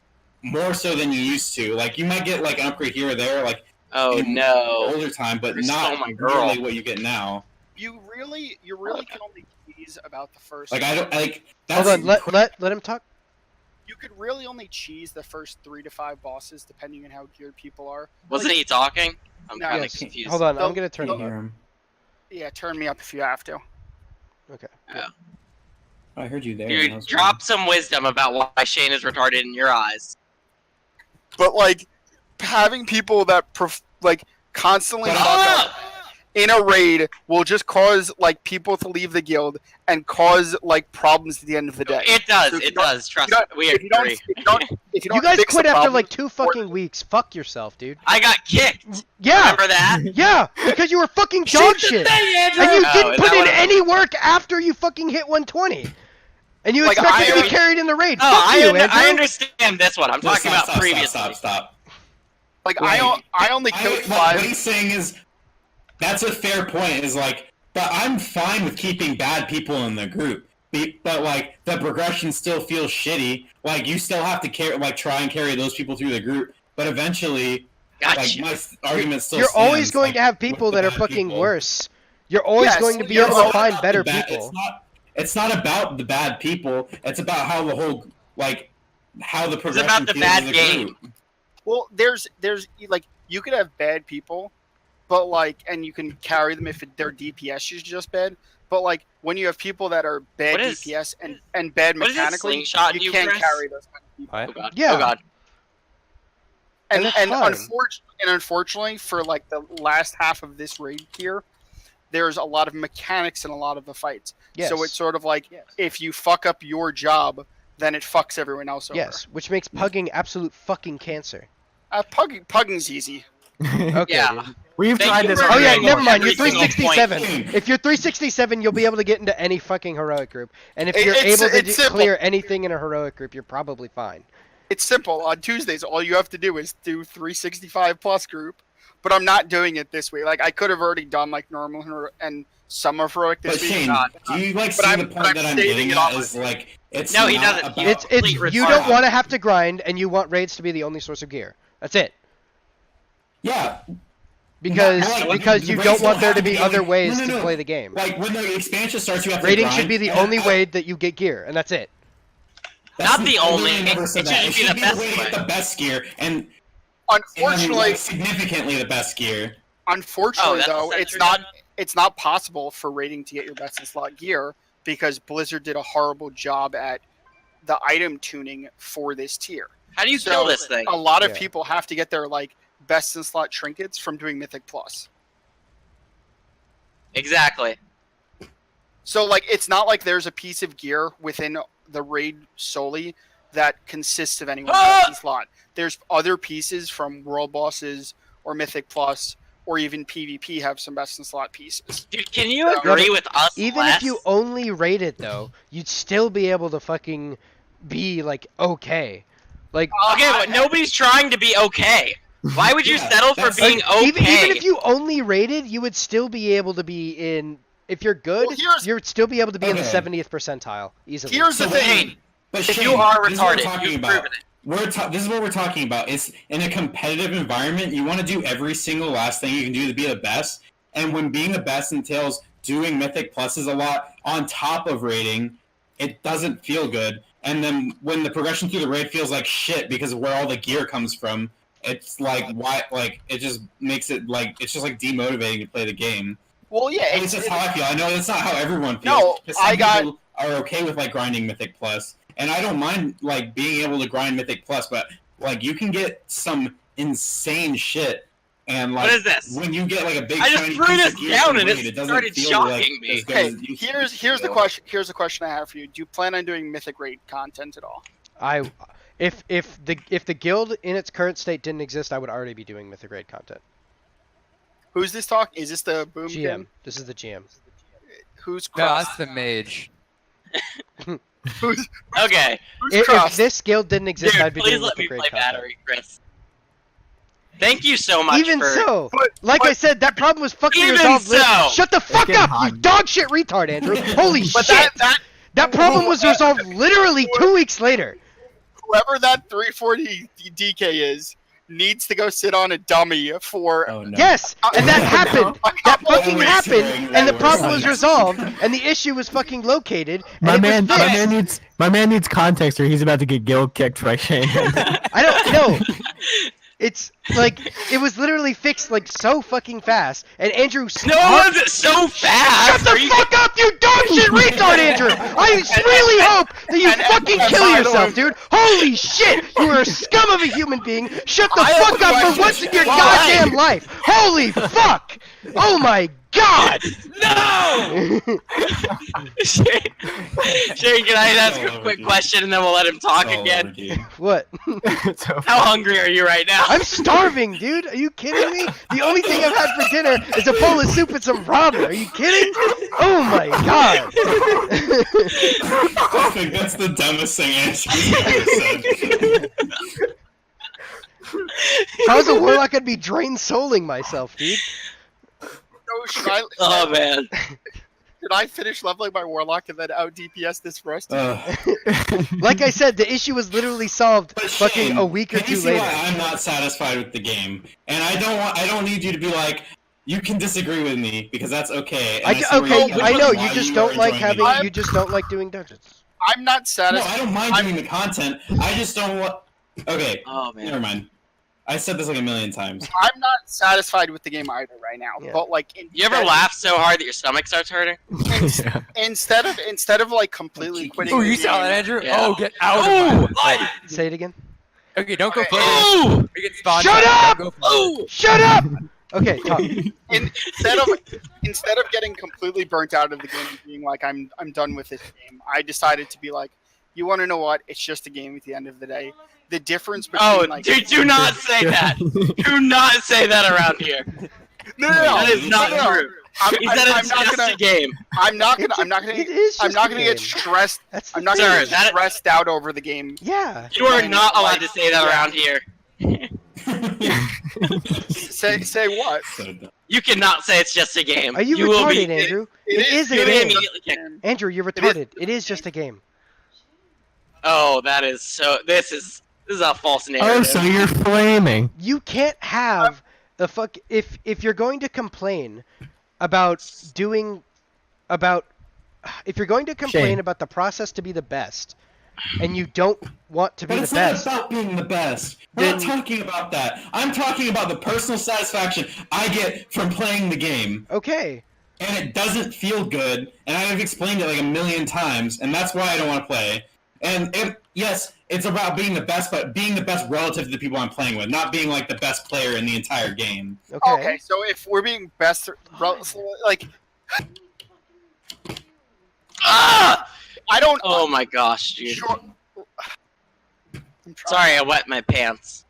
more so than you used to. Like you might get like an upgrade here or there, like Oh in no. older time, but You not stole my girl. nearly what you get now. You really can only cheese about the first. Like I don't like. That's Hold on, let him talk. You could really only cheese the first 3 to 5 bosses, depending on how geared people are. Wasn't he talking? I'm No. kind of Yes. confused. Hold on, So- I'm gonna turn him hear up. him. Yeah, turn me up if you have to. Okay. Oh, I heard you there. Dude, That was drop some wisdom about why Shane is retarded in your eyes. But like having people that like constantly But fuck up in a raid will just cause like people to leave the guild and cause like problems at the end of the day. It does, So if you it don't- does. Trust you me, don't- we if you don't- agree. if you You don't guys fix the quit after problem- like 2 fucking weeks. Fuck yourself, dude. I got kicked. Yeah, Remember that? yeah, because you were fucking dog shit, and you Oh, didn't is put that in what it- any work after you fucking hit 120, and you Like, expected to I- be carried in the raid. Oh, Fuck you, Andrew. I understand this one. I'm No, talking about previously. Stop. Like Right. I only killed What 5. he's saying is, that's a fair point. Is like, but I'm fine with keeping bad people in the group. But like the progression still feels shitty. Like you still have to try and carry those people through the group. But eventually, Gotcha. my argument still You're stands, always going like, to have with people the that are bad fucking people. worse. You're always Yes, going to be you're able to always find about better the bad- people. It's not about the bad people. It's about how the whole how the progression about the feels bad as a game. group. Well, there's like you could have bad people, but like and you can carry them if their DPS is just bad. But like when you have people that are bad What is- DPS and bad what is this mechanically, slingshot you you can't press? carry those kind of people. Oh god. Yeah. Oh god. And And that's fine. unfortunately for like the last half of this raid here, there's a lot of mechanics in a lot of the fights. Yes. So it's sort of like if you fuck up your job, then it fucks everyone else over. Yes, which makes pugging absolute fucking cancer. Pugging's easy. Okay. Yeah. dude. We've Thank tried you this. for Oh yeah, agreeing never on mind. You're every single point. 367. If you're 367, you'll be able to get into any fucking heroic group. And if you're It's able to simple. clear anything in a heroic group, you're probably fine. It's simple. On Tuesdays, all you have to do is do 365 plus group. But I'm not doing it this week. Like I could have already done like normal and some of heroic this But week. Shane, do you like But see I'm- the but point I'm that I'm saving getting it at? all. Is like it's No, he not doesn't. about- It's- It's complete you retard. don't want to have to grind, and you want raids to be the only source of gear. That's it. Yeah, Because No, like, because you raids don't want there have to be like- other ways no, to play the game. Like when the expansion starts, you have to Raiding grind, should be the and only way that you get gear, and that's it. That's Not the I only, literally never it said should that. just be should the best way to get way. the best gear, and Unfortunately, like, significantly the best gear. unfortunately that's though, the it's censor not gun? it's not possible for raiding to get your best in slot gear because Blizzard did a horrible job at the item tuning for this tier. How do you So, kill this thing? A lot of Yeah. people have to get their like best in slot trinkets from doing Mythic Plus. Exactly. So like it's not like there's a piece of gear within the raid solely that consists of anyone's best in slot. There's other pieces from world bosses or Mythic Plus or even PvP have some best in slot pieces. Dude, can you agree with us Even less? if you only raided though, you'd still be able to fucking be like okay. Like Okay, but nobody's trying to be okay. Why would you Yeah, settle for that's- being okay? even if you only raided, you would still be able to be in. If you're good, Well, here's- you'd still be able to be in the Okay. 70th percentile easily. Here's the So thing. wait, but if Shane, you are this is what we're retarded, talking you've about. proven it. This is what we're talking about. It's in a competitive environment. You want to do every single last thing you can do to be the best. And when being the best entails doing Mythic Pluses a lot on top of raiding, it doesn't feel good. And then when the progression through the raid feels like shit because of where all the gear comes from, it's like why? Like it just makes it like it's just like demotivating to play the game. Well, yeah, At least that's how I feel. I know that's not how everyone feels. No, 'cause some I got- people are okay with like grinding Mythic Plus, and I don't mind like being able to grind Mythic Plus, but like you can get some insane shit, and like What is this? when you get like a big I just shiny threw piece this of gear down from and it raid, doesn't started feel, shocking like, me. as good Okay, as it used to here's the feel. question. Here's the question I have for you. Do you plan on doing Mythic Raid content at all? If the guild in its current state didn't exist, I would already be doing Mythic Raid content. Who's this talk? Is this the Boom GM. Kim? This is the GM. Who's No, cross? that's the mage. Who's Okay, who's If cross? this guild didn't exist, dude, I'd be please doing let me Mythic play Raid content. battery, Chris. Thank you so much Even for... so, like I said, that problem was fucking Even resolved. so! Shut the fuck getting up, you hot. dog shit retard, Andrew. Holy But shit! that That problem was resolved literally 2 weeks later. whoever that 340 DK is needs to go sit on a dummy for. Oh no. Yes, and that happened. That fucking Always happened, doing and the that problem works. was resolved, and the issue was fucking located. And My it man, was fixed. my man needs context, or he's about to get guilt kicked by Shane. I don't know. It's like it was literally fixed like so fucking fast, and Andrew. No, was it so fast? Shut the fuck up, you dog shit retard, Andrew! I really hope that you fucking kill yourself, dude. Holy shit, you are a scum of a human being. Shut the fuck up for once in your goddamn life. Holy fuck! Oh my god! No! Shane, can I ask a quick question and then we'll let him talk again? What? How hungry are you right now? I'm starving, dude. Are you kidding me? The only thing I've had for dinner is a bowl of soup and some ramen. Are you kidding? Oh my god. I think that's the dumbest thing Ashley's ever said. If I was a warlock, I'd be drain souling myself, dude. Oh man. Did I finish leveling my warlock and then out DPS this rest? Like I said, the issue was literally solved But fucking Shane, a week or can you two see later. why I'm not satisfied with the game, and I don't need you to be like, you can disagree with me because that's okay. And see where Okay, you're I going, know why you just are don't like enjoying the having. game. You just don't like doing dungeons. I'm not No, satisfied. I don't mind doing the content. I just don't want. Okay, Oh man. never mind. I said this like a million times. I'm not satisfied with the game either right now. Yeah. But like, You ever laugh so hard that your stomach starts hurting? instead of like completely quitting. Oh, the you game, saw that, Andrew? Yeah. Oh, get out Oh, of my Say it again. Okay, don't go Okay. further. Oh! We get spawned. Shut up! Don't go further. Shut up! Okay, talk. instead of getting completely burnt out of the game and being like I'm done with this game, I decided to be like, you want to know what? It's just a game at the end of the day. The difference between Oh, like dude, do not say that. Do not say that around here. no, That is not no, no. true. He said it's just a game. I'm not gonna It is I'm just not a gonna get game. stressed. That's I'm the not thing. gonna Sir, get that- stressed out over the game. Yeah. You are not allowed to say that Yeah. around here. Say what? So dumb. You cannot say it's just a game. Are you will retarded, be, Andrew? It is a you'll be game. immediately kicked. Andrew, you're retarded. It is just a game. Oh, that is so. This is a false narrative. Oh, so you're flaming. You can't have the fuck if you're going to complain about doing about if you're going to complain Shane. about the process to be the best and you don't want to be But the it's not best. about being the best. We're not Then- talking about that. I'm talking about the personal satisfaction I get from playing the game. Okay. And it doesn't feel good, and I've explained it like a million times, and that's why I don't want to play. And yes, it's about being the best, but being the best relative to the people I'm playing with, not being like the best player in the entire game. Okay. Okay, so if we're being best, like Ah! I don't. Oh my gosh, dude. Sure. I'm trying. Sorry, I wet my pants.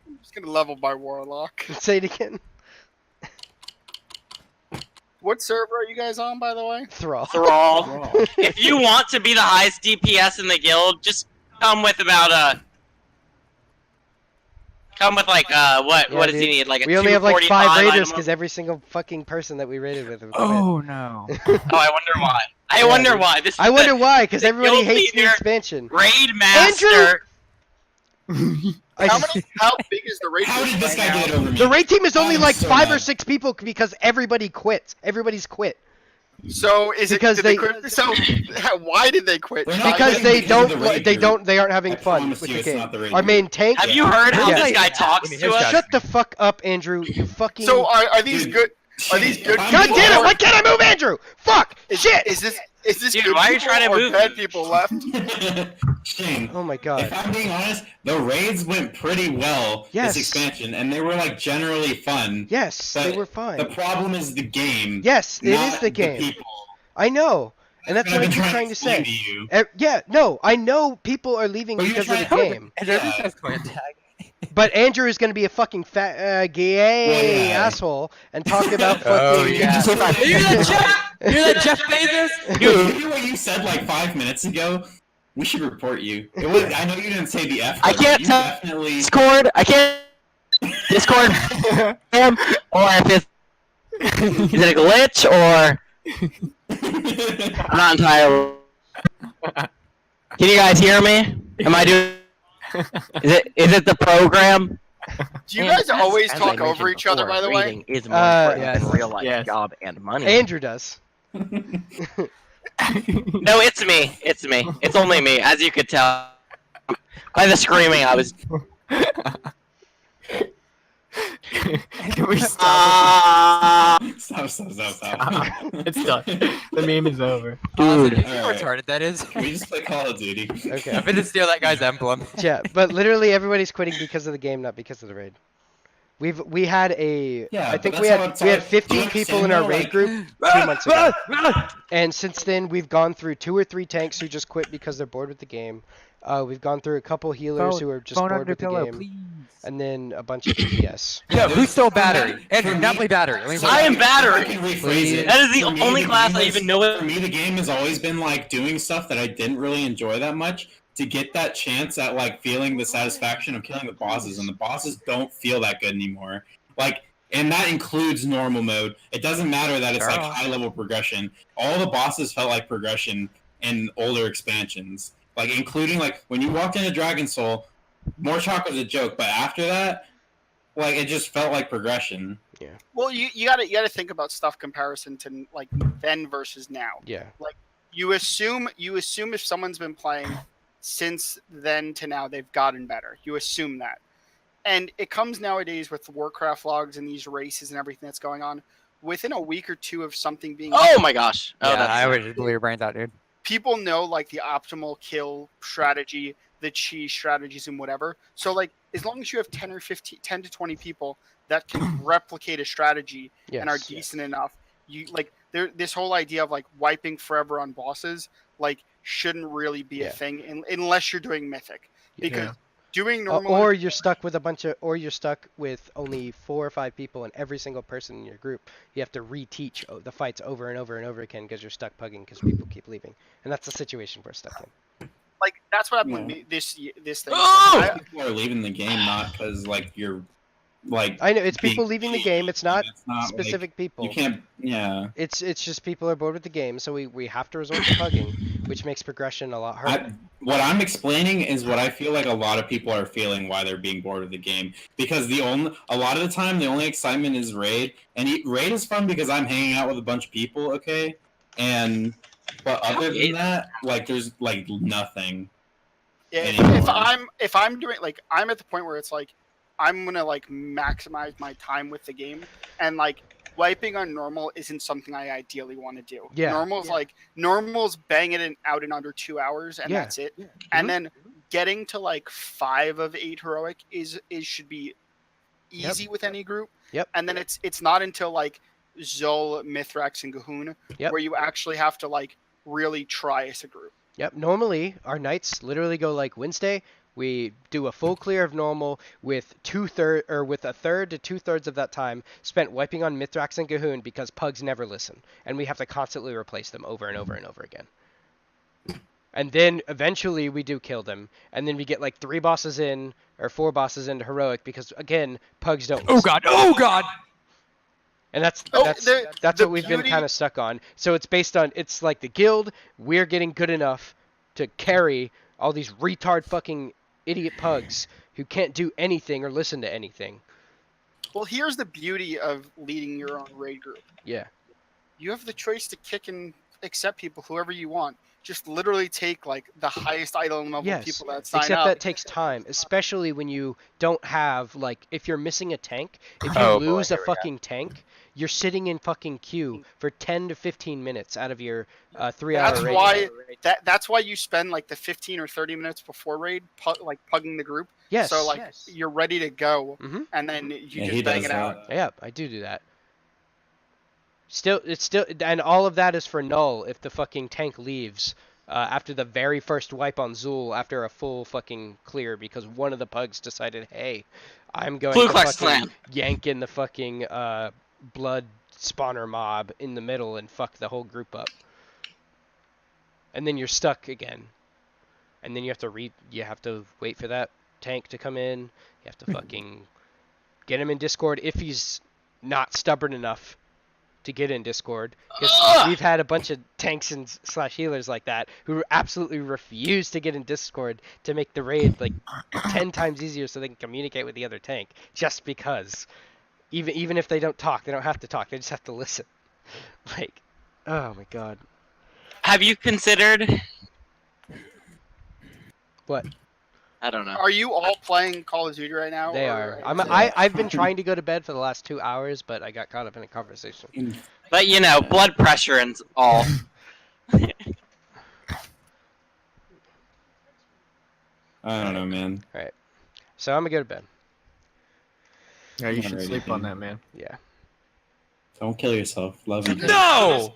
I'm just gonna level my warlock. Say it again. What server are you guys on, by the way? Thrall. Thrall. If you want to be the highest DPS in the guild, just come with about come with like what Yeah, what does he dude. need? Like a We only have like 5 245 raiders item? because every single fucking person that we raided with. Oh no. Oh, I wonder why. I Yeah, wonder dude. why. This I is wonder the why, because the everybody guild hates the leader- expansion. raid master. How big is the raid? How team did this right guy now? get it over me? The raid team is only I'm like so 5 or mad. 6 people because everybody quits. Everybody's quit. So is Because it? Did they they- quit? So why did they quit? They're not Because quitting they because of don't. the raid They group. don't. They aren't having I fun promise with you the it's game. not the raid Our group. main tank. Have you heard how Yeah. this guy talks Let me to hear us? that. Shut the fuck up, Andrew. You fucking. So are these Dude, good? Are these good? I'm God people damn it! or- Why can't I move, Andrew? Fuck! Shit! Is this Dude, good why are you people trying to or move bad me? people left? Shane, Oh my if god. I'm being honest, the raids went pretty well Yes. this expansion, and they were like generally fun. Yes, But they were The fine. problem is the game. Yes, it not is the game. people. I know, and that's I've what I been keep trying to explain say. you. Yeah, no, I know people are leaving But you're because of the trying- game. And Yeah. every going to tag. But Andrew is going to be a fucking fat, gay Well, yeah. asshole and talk about fucking. Oh, You yeah. just- You're that Jeff. You're that Jeff Bezos. Dude, you hear what you said like 5 minutes ago? We should report you. I know you didn't say the F. I word, can't but you tell- definitely. Discord. I can't Discord program, or if it's is it a glitch, or I'm not entirely. Can you guys hear me? Am I doing? Is it the program? Do you guys always As I talk over mentioned each other, before, by the way? reading is more important yes. than real life Yes. job and money. Andrew does. No, it's me. It's me. It's only me, as you could tell by the screaming. I was. Can we stop? Stop. It's done. The meme is over. Dude. Dude. How retarded that is. We just play Call of Duty. Okay. I'm gonna steal that guy's emblem. Yeah, but literally everybody's quitting because of the game, not because of the raid. We had a Yeah, I but think that's we how had it's we had like- 15 do you people in understand our though, raid like- group 2 months ago. And since then we've gone through 2 or 3 tanks who just quit because they're bored with the game. We've gone through a couple healers who are just Phone bored under with the pillow, game, please. and then a bunch of DPS. Yo, who stole battery? Andrew, not play battery. Let me play I am I battery. can rephrase Please. it. That is the For me, only class game I has- even know it. For me, the game has always been like doing stuff that I didn't really enjoy that much to get that chance at like feeling the satisfaction of killing the bosses, and the bosses don't feel that good anymore. Like, and that includes normal mode. It doesn't matter that it's like Sure. high level progression. All the bosses felt like progression in older expansions. Like, including like when you walked into Dragon Soul, more chalk was a joke, but after that, like it just felt like progression. Well, you gotta think about stuff comparison to like then versus now. Yeah. You assume if someone's been playing since then to now, they've gotten better. You assume that, and it comes nowadays with the Warcraft logs and these races and everything that's going on. Within a week or two of something being, Oh my gosh. Oh, Yeah, that's. I would just blew your brains out, dude. people know like the optimal kill strategy, the cheese strategies, and whatever. So like, as long as you have 10 or 15, 10 to 20 people that can replicate a strategy and are Yes. decent enough, you like this whole idea of like wiping forever on bosses like shouldn't really be Yeah. a thing unless you're doing mythic, because Yeah. doing normal Or you're stuck with you're stuck with only 4 or 5 people, and every single person in your group, you have to reteach the fights over and over and over again because you're stuck pugging because people keep leaving, and that's the situation we're stuck in. like that's what happened with Yeah. me this thing. Oh! People are leaving the game not because like you're like I know it's people being leaving the cheated. game. It's not like, specific people. you can't. Yeah. It's just people are bored with the game, so we have to resort to pugging, which makes progression a lot harder. What I'm explaining is what I feel like a lot of people are feeling why they're being bored of the game, because a lot of the time the only excitement is raid, and raid is fun because I'm hanging out with a bunch of people, okay, but other than that, like there's like nothing. Yeah, anymore. if I'm doing like I'm at the point where it's like I'm gonna like maximize my time with the game, and like wiping on normal isn't something I ideally want to do. Yeah. Normal's banging it out in under 2 hours, and Yeah. that's it. And then getting to like 5 of 8 heroic is should be easy with any group. Yep. And then it's not until like Zol, Mithrax, and Gahun Yep. where you actually have to like really try as a group. Yep. Normally, our nights literally go like Wednesday. We do a full clear of normal with a third to 2/3 of that time spent wiping on Mithrax and Gahun because pugs never listen, and we have to constantly replace them over and over and over again. And then eventually we do kill them, and then we get like 3 bosses in or 4 bosses into heroic because again pugs don't. Oh listen. god! Oh god! And that's the what we've been beauty- kind of stuck on. So it's based on it's like the guild. We're getting good enough to carry all these retard fucking idiot pugs who can't do anything or listen to anything. Well, here's the beauty of leading your own raid group. Yeah. You have the choice to kick and accept people, whoever you want. Just literally take like the highest idol level Yes. people that sign Except up. that takes time, especially when you don't have like if you're missing a tank. If you Oh, boy, lose a here we go. fucking tank, you're sitting in fucking queue for 10 to 15 minutes out of your 3-hour That's raid. why that's why you spend like the 15 or 30 minutes before raid, like pugging the group. Yes. So like you're ready to go, Mhm. and then you Yeah, he just bang does it out. Yeah, I do that. It's still, and all of that is for null if the fucking tank leaves after the very first wipe on Zul after a full fucking clear because one of the pugs decided, hey, I'm going Ku to Klux fucking Klan. yank in the fucking blood spawner mob in the middle and fuck the whole group up. And then you're stuck again. And then you have to wait for that tank to come in. You have to fucking Get him in Discord if he's not stubborn enough to get in Discord. Because we've had a bunch of tanks and slash healers like that who absolutely refuse to get in Discord to make the raid like 10 times easier so they can communicate with the other tank. Just because. Even if they don't talk, they don't have to talk. They just have to listen. Like, oh my god. Have you considered? What? I don't know. Are you all playing Call of Duty right now? They or- are. I've been trying to go to bed for the last 2 hours, but I got caught up in a conversation. But you know, blood pressure and all. I don't know, man. Alright. So I'm gonna go to bed. Yeah, you should Alrighty, sleep on dude. that, man. Yeah. Don't kill yourself. Love you. No!